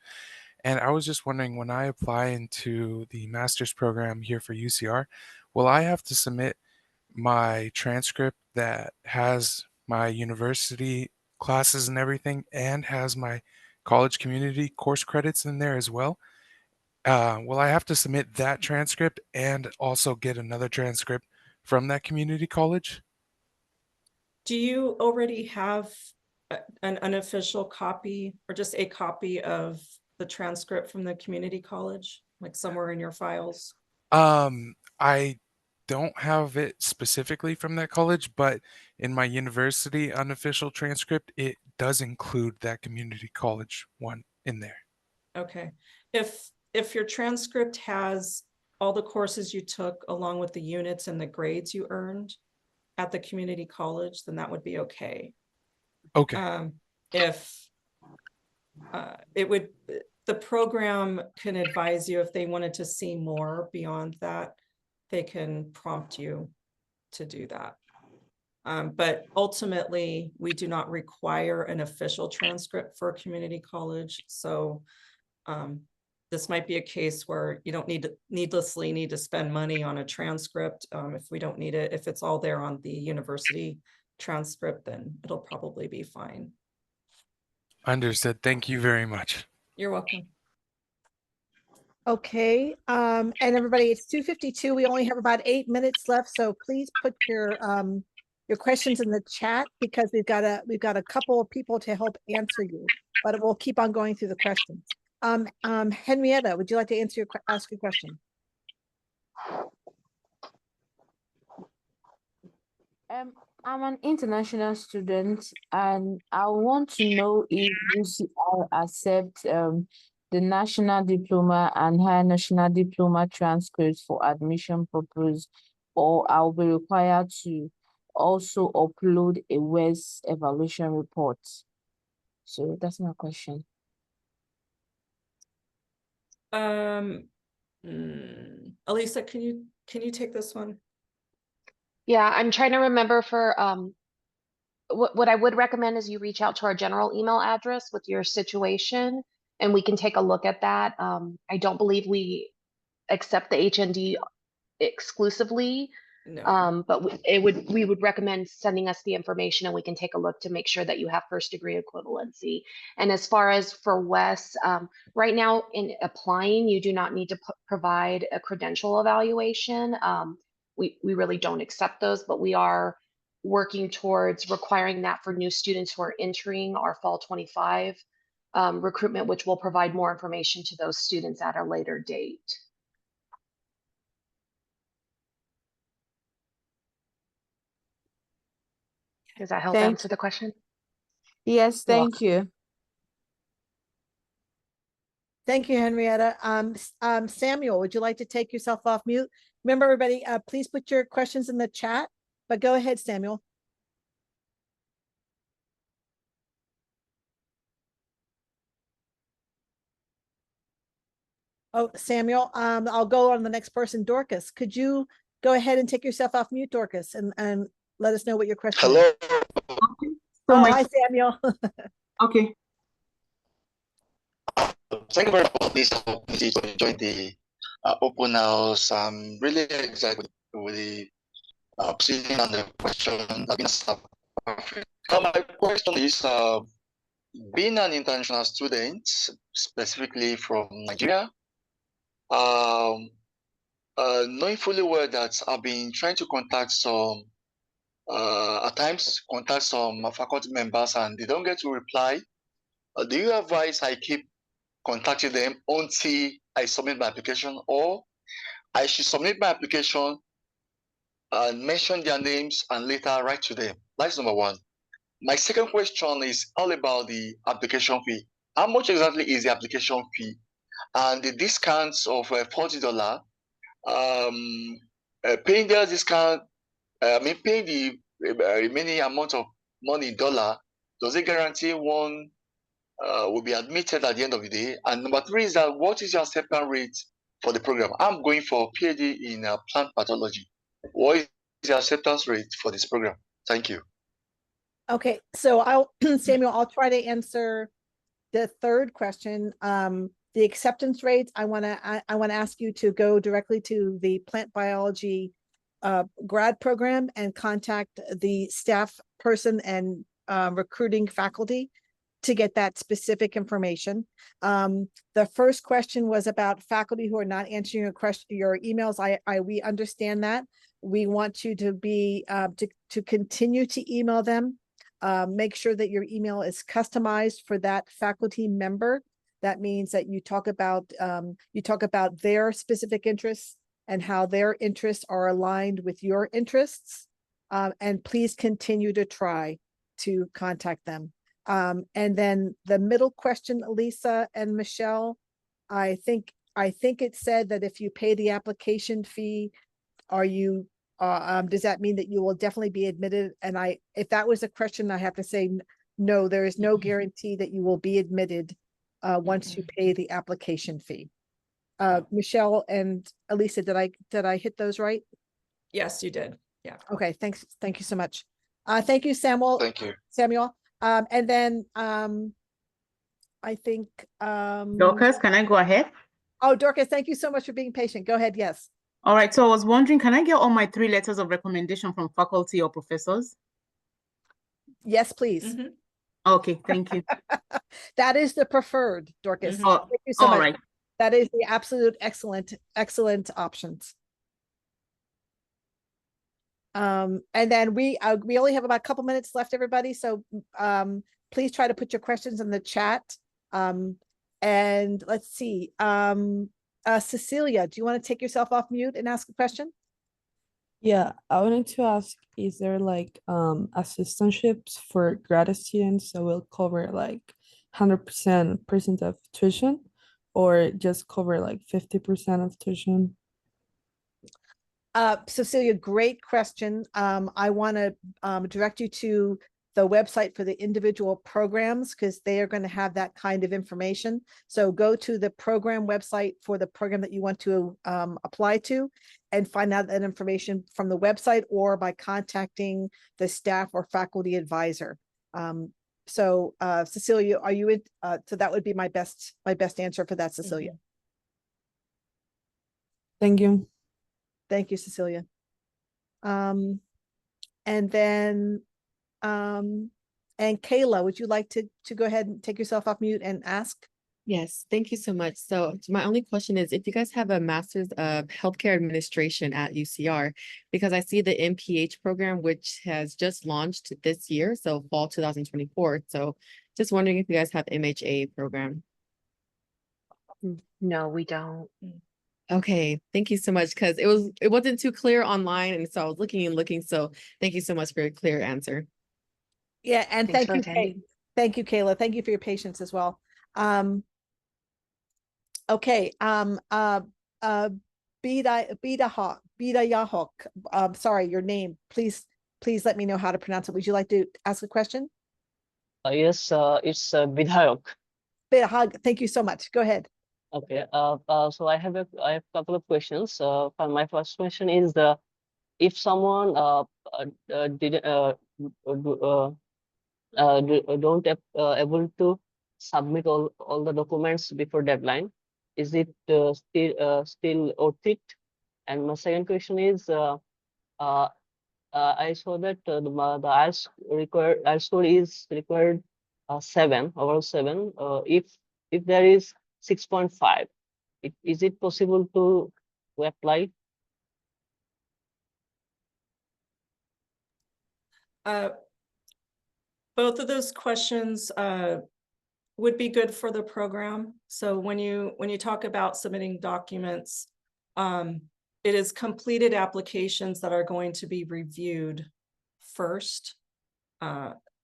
And I was just wondering, when I apply into the master's program here for UCR, will I have to submit my transcript that has my university classes and everything and has my college community course credits in there as well? Will I have to submit that transcript and also get another transcript from that community college? Do you already have an unofficial copy or just a copy of the transcript from the community college, like somewhere in your files? I don't have it specifically from that college, but in my university unofficial transcript, it does include that community college one in there. Okay. If your transcript has all the courses you took along with the units and the grades you earned at the community college, then that would be okay. Okay. If the program can advise you if they wanted to see more beyond that, they can prompt you to do that. But ultimately, we do not require an official transcript for a community college. So this might be a case where you don't needlessly need to spend money on a transcript. If we don't need it, if it's all there on the university transcript, then it'll probably be fine. Understood. Thank you very much. You're welcome. Okay, and everybody, it's 2:52. We only have about 8 minutes left, so please put your questions in the chat because we've got a couple of people to help answer you, but we'll keep on going through the questions. Henrietta, would you like to ask your question? I'm an international student and I want to know if UCR accepts the national diploma and higher national diploma transcripts for admission purpose, or I'll be required to also upload a WES evaluation report. So that's my question. Elisa, can you take this one? Yeah, I'm trying to remember for what I would recommend is you reach out to our general email address with your situation and we can take a look at that. I don't believe we accept the HND exclusively. No. But we would recommend sending us the information and we can take a look to make sure that you have first degree equivalency. And as far as for WES, right now in applying, you do not need to provide a credential evaluation. We really don't accept those, but we are working towards requiring that for new students who are entering our fall 25 recruitment, which will provide more information to those students at a later date. Does that help answer the question? Yes, You're thank you. Thank you, Henrietta. Samuel, would you like to take yourself off mute? Remember, everybody, please put your questions in the chat, but go ahead, Samuel. Oh, Samuel, I'll go on the next person, Dorcas. Could you go ahead and take yourself off mute, Dorcas, and let us know what your question is? Hello. Oh, hi, Samuel. Okay. Thank you very much for this opportunity to join the open house. I'm really excited with the proceeding and the question that been asked. My question is, being an international student, specifically from Nigeria, knowing fully well that I've been trying to contact some, at times contact some faculty members and they don't get to reply. Do you advise I keep contacting them until I submit my application, or I should submit my application and mention their names and later write to them? That's number one. My second question is all about the application fee. How much exactly is the application fee? And the discounts of $40, paying their discount, paying the remaining amount of money in dollar, does it guarantee one will be admitted at the end of the day? And number three is that what is your acceptance rate for the program? I'm going for PhD in plant pathology. What is the acceptance rate for this program? Thank you. Okay, so Samuel, I'll try to answer the third question. The acceptance rates, I want to ask you to go directly to the plant biology grad program and contact the staff person and recruiting faculty to get that specific information. The first question was about faculty who are not answering your emails. We understand that. We want you to be to continue to email them. Make sure that your email is customized for that faculty member. That means that you talk about their specific interests and how their interests are aligned with your interests. And please continue to try to contact them. And then the middle question, Lisa and Michelle, I think it said that if you pay the application fee, are you does that mean that you will definitely be admitted? And if that was a question, I have to say no, there is no guarantee that you will be admitted once you pay the application fee. Michelle and Elisa, did I hit those right? Yes, you did. Yeah. Okay, thanks. Thank you so much. Thank you, Samuel. Thank you. Samuel. And then I think Dorcas, can I go ahead? Oh, Dorcas, thank you so much for being patient. Go ahead. Yes. All right. So I was wondering, can I get all my 3 letters of recommendation from faculty or professors? Yes, please. Mm-hmm. Okay, thank you. That is the preferred, Dorcas. Mm-hmm. Thank you so much. Right. That is the absolute excellent options. And then we only have about a couple minutes left, everybody. So please try to put your questions in the chat. And let's see. Cecilia, do you want to take yourself off mute and ask a question? Yeah, I wanted to ask, is there like assistantships for grad students that will cover like 100% of tuition, or just cover like 50% of tuition? Cecilia, great question. I want to direct you to the website for the individual programs, because they are going to have that kind of information. So go to the program website for the program that you want to apply to and find out that information from the website or by contacting the staff or faculty advisor. So Cecilia, are you in? So that would be my best answer for that, Cecilia. Thank you. Thank you, Cecilia. And then and Kayla, would you like to go ahead and take yourself off mute and ask? Yes, thank you so much. So my only question is if you guys have a Master's of Healthcare Administration at UCR, because I see the MPH program, which has just launched this year, so fall 2024. So just wondering if you guys have MHA program. No, we don't. Okay, thank you so much, because it wasn't too clear online, and so I was looking and looking. So thank you so much for a clear answer. Yeah, and Thanks thank for you, attending. thank you, Kayla. Thank you for your patience as well. Okay, Bida Yahok, sorry, your name. Please let me know how to pronounce it. Would you like to ask a question? Yes, it's Bidhayok. Bida, thank you so much. Go ahead. Okay. So I have a couple of questions. My first question is if someone did don't able to submit all the documents before deadline, is it still worth it? And my second question is I saw that the IELTS score is required 7, overall 7. If there is 6.5, is it possible to apply? Both of those questions would be good for the program. So when you talk about submitting documents, it is completed applications that are going to be reviewed first.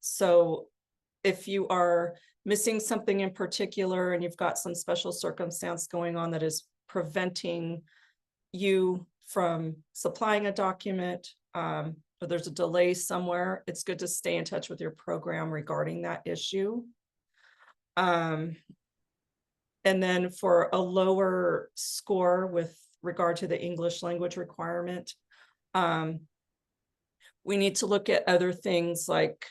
So if you are missing something in particular and you've got some special circumstance going on that is preventing you from supplying a document, or there's a delay somewhere, it's good to stay in touch with your program regarding that issue. And then for a lower score with regard to the English language requirement, we need to look at other things like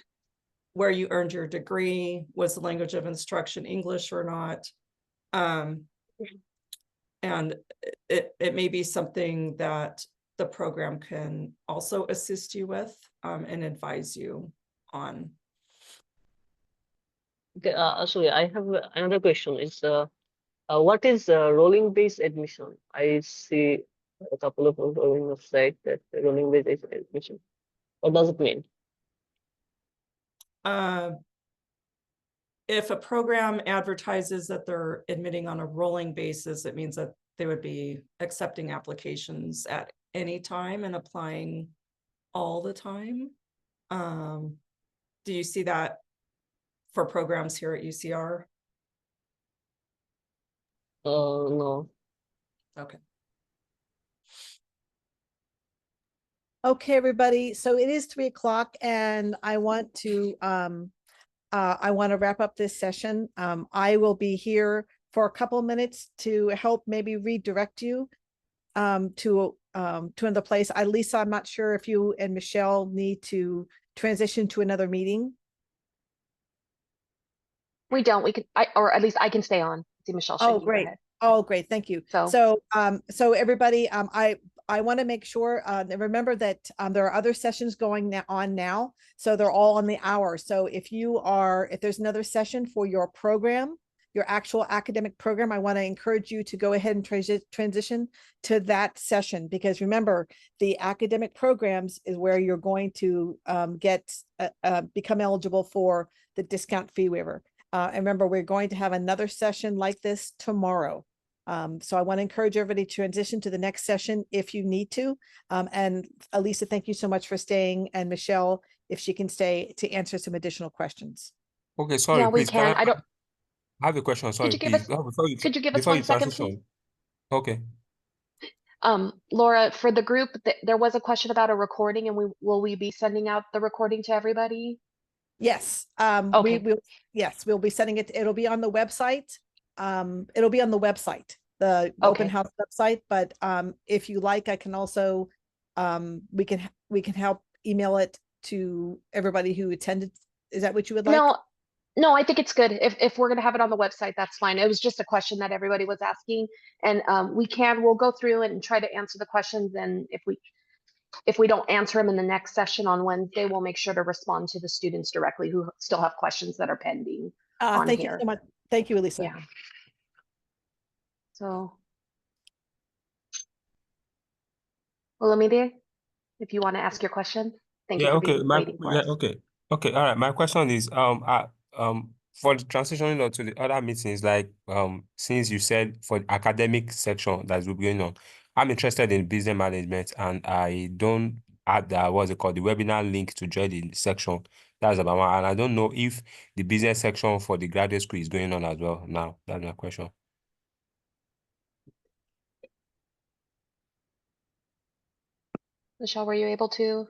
where you earned your degree, was the language of instruction English or not? And it may be something that the program can also assist you with and advise you on. Okay, sorry, I have another question. It's what is rolling base admission? I see a couple of rolling website that rolling base admission. What does it mean? If a program advertises that they're admitting on a rolling basis, it means that they would be accepting applications at any time and applying all the time. Do you see that for programs here at UCR? No. Okay. Okay, everybody. So it is 3 o'clock and I want to wrap up this session. I will be here for a couple of minutes to help maybe redirect you to another place. Lisa, I'm not sure if you and Michelle need to transition to another meeting. We don't. We can, or at least I can stay on. See Michelle. Oh, great. Oh, great. Thank you. So everybody, I want to make sure, remember that there are other sessions going on now. So they're all on the hour. So if there's another session for your program, your actual academic program, I want to encourage you to go ahead and transition to that session, because remember, the academic programs is where you're going to become eligible for the discount fee waiver. And remember, we're going to have another session like this tomorrow. So I want to encourage everybody to transition to the next session if you need to. And Elisa, thank you so much for staying. And Michelle, if she can stay to answer some additional questions. Okay, sorry, yeah, please. we can. I have a question. Sorry, could you please. give us 1 second, please? Okay. Laura, for the group, there was a question about a recording, and will we be sending out the recording to everybody? Yes. Okay. We'll be sending it. It'll be on the website. It'll be on the website, the open house website. But if you like, I can also we can help email it to everybody who attended. Is that what you would like? No, I think it's good. If we're going to have it on the website, that's fine. It was just a question that everybody was asking, and we'll go through it and try to answer the questions. And if we don't answer them in the next session on Wednesday, we'll make sure to respond to the students directly who still have questions that are pending on Thank here. you so much. Thank you, Elisa. Yeah. So, Olamide, if you want to ask your question, thank you Yeah, for okay. waiting for us. Okay. Okay, all right. My question is for the transitioning on to the other meetings, like since you said for the academic section that will be going on, I'm interested in business management and I don't have the what's it called, the webinar link to join the section. That's about one. And I don't know if the business section for the graduate school is going on as well now. That's my question. Michelle, were you able to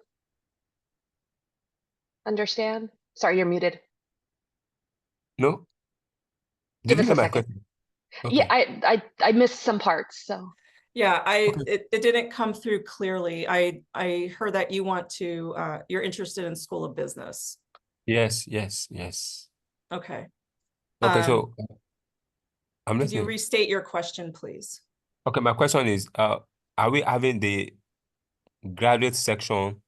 understand? Sorry, you're muted. No? Did Give you us hear a my second. question? Yeah, Okay. I missed some parts, so. Yeah, Okay. it didn't come through clearly. I heard that you want to you're interested in School of Business. Yes, yes, yes. Okay. Okay, so I'm Could you listening. restate your question, please? Okay, my question is, are we having the graduate section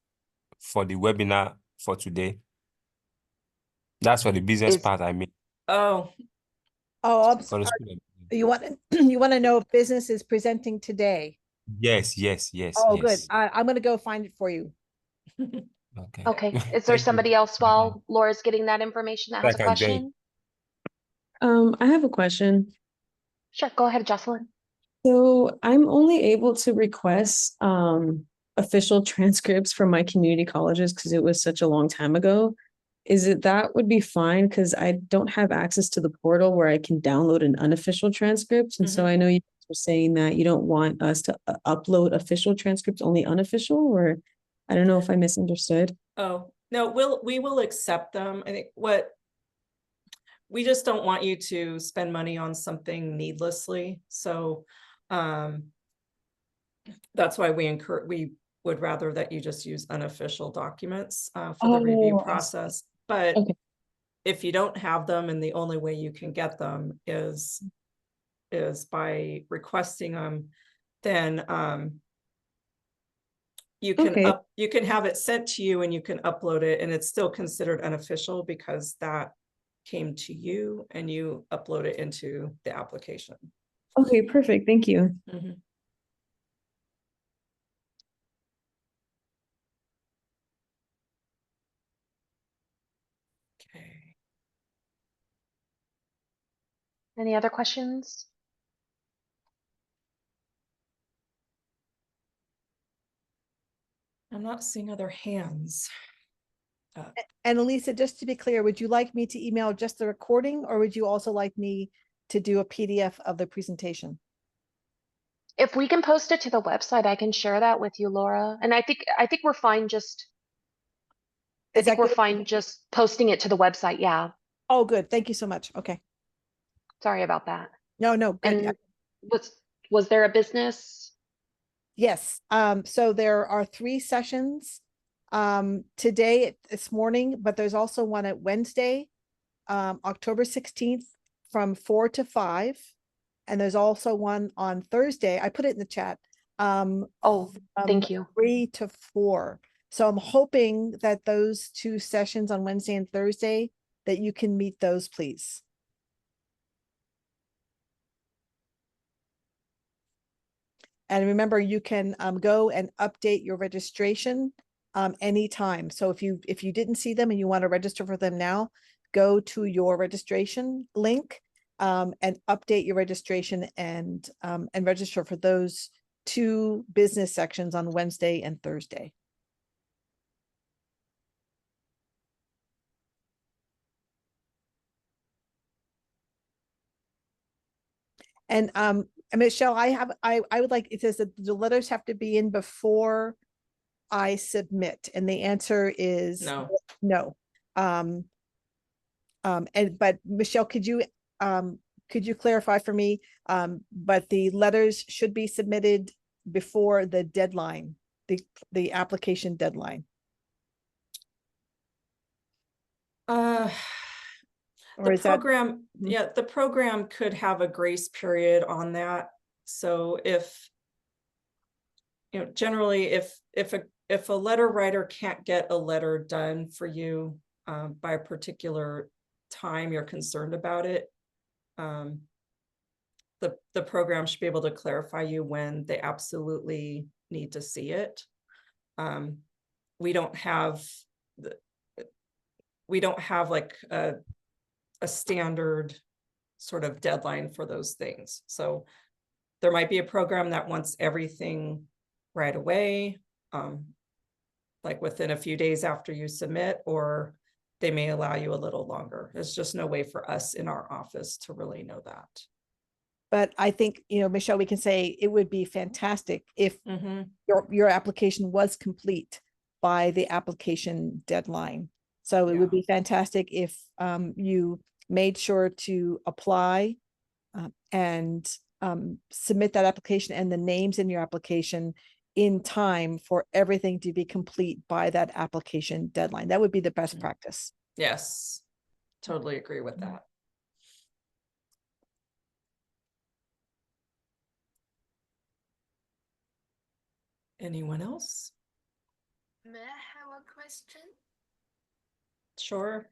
for the webinar for today? That's for the business part, I mean. Oh, Oh, I'm For the sorry. school. You want you want to know if business is presenting today? Yes, yes, yes, Oh, good. yes. I'm going to go find it for you. Okay. Okay, is there Thank you. somebody else while Laura's getting that information that has a I can join. question? I have a question. Sure, go ahead, Jocelyn. So I'm only able to request official transcripts from my community colleges because it was such a long time ago. Is it that would be fine? Because I don't have access to the portal where I can download an unofficial transcript. And so I know you were saying that you don't want us to upload official transcripts, only unofficial, or I don't know if I misunderstood. Oh, no, we will accept them. I think we just don't want you to spend money on something needlessly. So that's why we would rather that you just use unofficial documents for the review process. But if you don't have them and the only way you can get them is by requesting them, then you can have it sent to you and you can upload it, and it's still considered unofficial because that came to you and you upload it into the application. Okay, perfect. Thank you. Okay. Any other questions? I'm not seeing other hands. And Elisa, just to be clear, would you like me to email just the recording, or would you also like me to do a PDF of the presentation? If we can post it to the website, I can share that with you, Laura. And I think we're fine just posting it to the website. Yeah. Oh, good. Thank you so much. Okay. Sorry about that. No, good. And was there a business? Yes. So there are 3 sessions today, this morning, but there's also one at Wednesday, October 16th from 4 to 5. And there's also one on Thursday. I put it in the chat. Thank you. 3 to 4. So I'm hoping that those 2 sessions on Wednesday and Thursday, that you can meet those, please. And remember, you can go and update your registration anytime. So if you didn't see them and you want to register for them now, go to your registration link and update your registration and register for those 2 business sections on Wednesday and Thursday. And Michelle, I would like, it says that the letters have to be in before I submit, and the answer is no. But Michelle, could you clarify for me? But the letters should be submitted before the deadline, the application deadline. The program, the program could have a grace period on that. So if, generally if a letter writer can't get a letter done for you by a particular time, you're concerned about it, the program should be able to clarify you when they absolutely need to see it. We don't have like a standard sort of deadline for those things. So there might be a program that wants everything right away, like within a few days after you submit, or they may allow you a little longer. There's just no way for us in our office to really know that. But I think, Michelle, we can say it would be fantastic if your application was complete by the application deadline. So it would be fantastic if you made sure to apply and submit that application and the names in your application in time for everything to be complete by that application deadline. That would be the best practice. Yes, totally agree with that. Anyone else? May I have a question? Sure.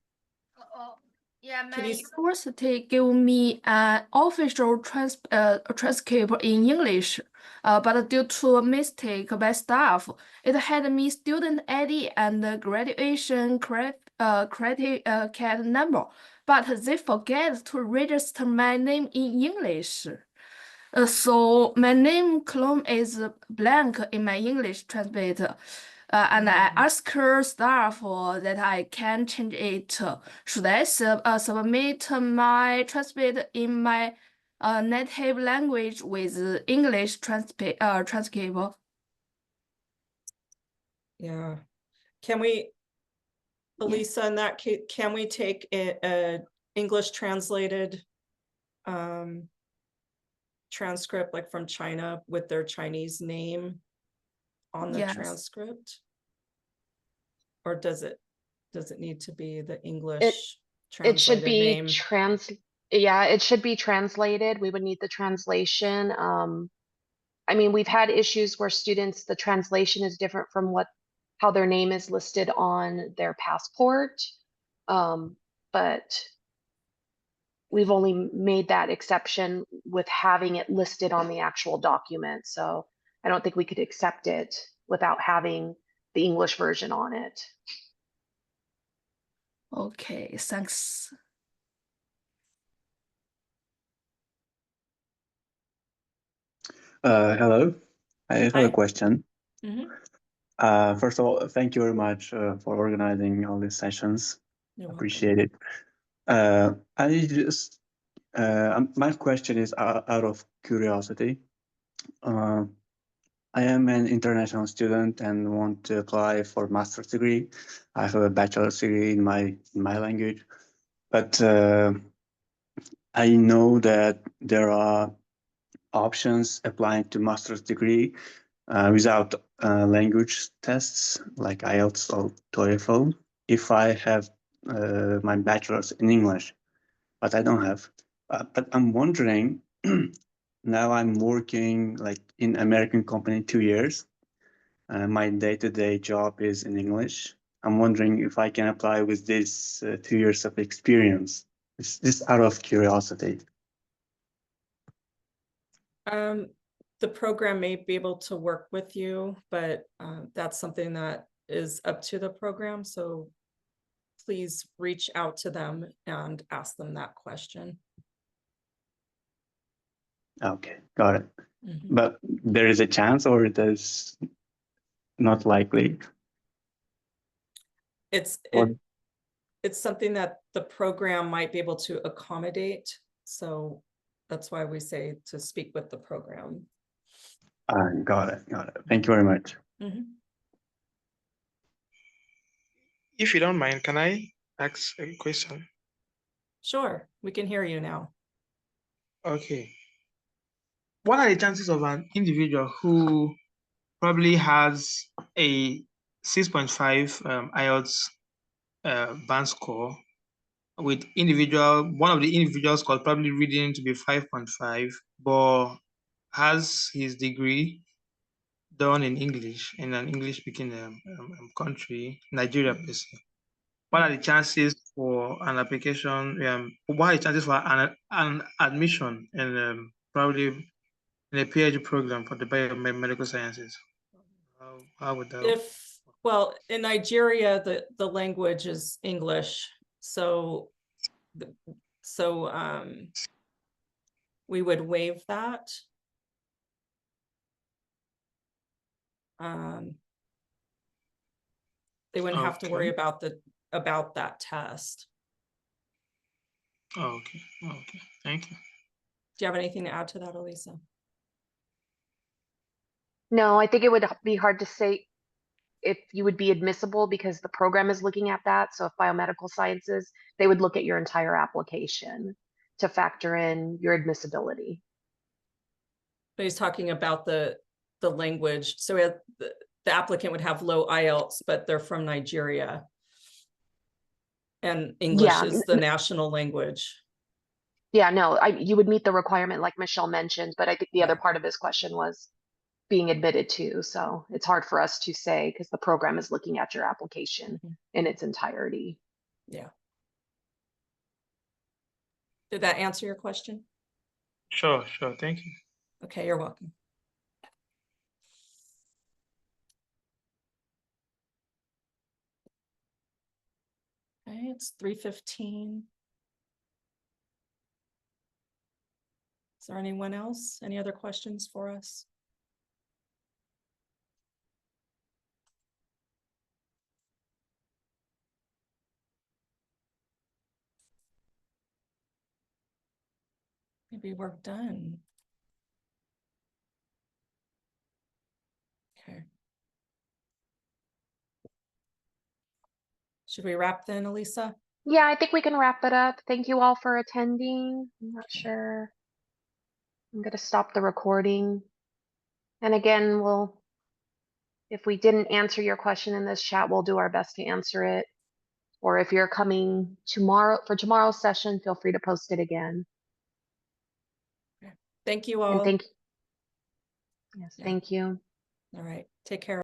Yeah, Can my you university gave me an official transcript in English, but due to a mistake by staff, it had me student ID and graduation credit number, but they forget to register my name in English. So my name column is blank in my English translator. And I asked her staff that I can change it. Should I submit my transcript in my native language with English transcript? Yeah. Can we, Elisa, in that case, can we take a English translated transcript, like from China, with their Chinese name on the transcript? Or does it need to be the English it should translated be name? it should be translated. We would need the translation. I mean, we've had issues where students, the translation is different from how their name is listed on their passport. But we've only made that exception with having it listed on the actual document. So I don't think we could accept it without having the English version on it. Okay, thanks. Hello, I have a question. Mm-hmm. First of all, thank you very much for organizing all these sessions. Appreciate it. My question is out of curiosity. I am an international student and want to apply for master's degree. I have a bachelor's degree in my language, but I know that there are options applying to master's degree without language tests like IELTS or TOEFL if I have my bachelor's in English, but I don't have. But I'm wondering, now I'm working like in American company 2 years. My day-to-day job is in English. I'm wondering if I can apply with this 2 years of experience. This out of curiosity. The program may be able to work with you, but that's something that is up to the program. So please reach out to them and ask them that question. Okay, got it. But there is a chance, or it is not likely? It's something that the program might be able to accommodate. So that's why we say to speak with the program. Got it. Thank you very much. If you don't mind, can I ask a question? Sure, we can hear you now. Okay. What are the chances of an individual who probably has a 6.5 IELTS band score with one of the individuals called probably reading to be 5.5, but has his degree done in English in an English-speaking country, Nigeria per se? What are the chances for an application? What are the chances for an admission in probably in a PhD program for the biomedical sciences? How would that? Well, in Nigeria, the language is English, so we would waive that. They wouldn't have to worry about that test. Okay. Okay. Thank you. Do you have anything to add to that, Elisa? No, I think it would be hard to say if you would be admissible because the program is looking at that. So if biomedical sciences, they would look at your entire application to factor in your admissibility. But he's talking about the language. So the applicant would have low IELTS, but they're from Nigeria. And English is the national language. Yeah, no, you would meet the requirement like Michelle mentioned, but I think the other part of this question was being admitted to. So it's hard for us to say because the program is looking at your application in its entirety. Yeah. Did that answer your question? Sure. Thank you. Okay, you're welcome. Okay, it's 3:15. Is there anyone else? Any other questions for us? Maybe we're done. Okay. Should we wrap then, Elisa? Yeah, I think we can wrap it up. Thank you all for attending. I'm not sure. I'm going to stop the recording. And again, if we didn't answer your question in this chat, we'll do our best to answer it. Or if you're coming tomorrow for tomorrow's session, feel free to post it again. Okay. Thank you all. And thank you. All right. Take care.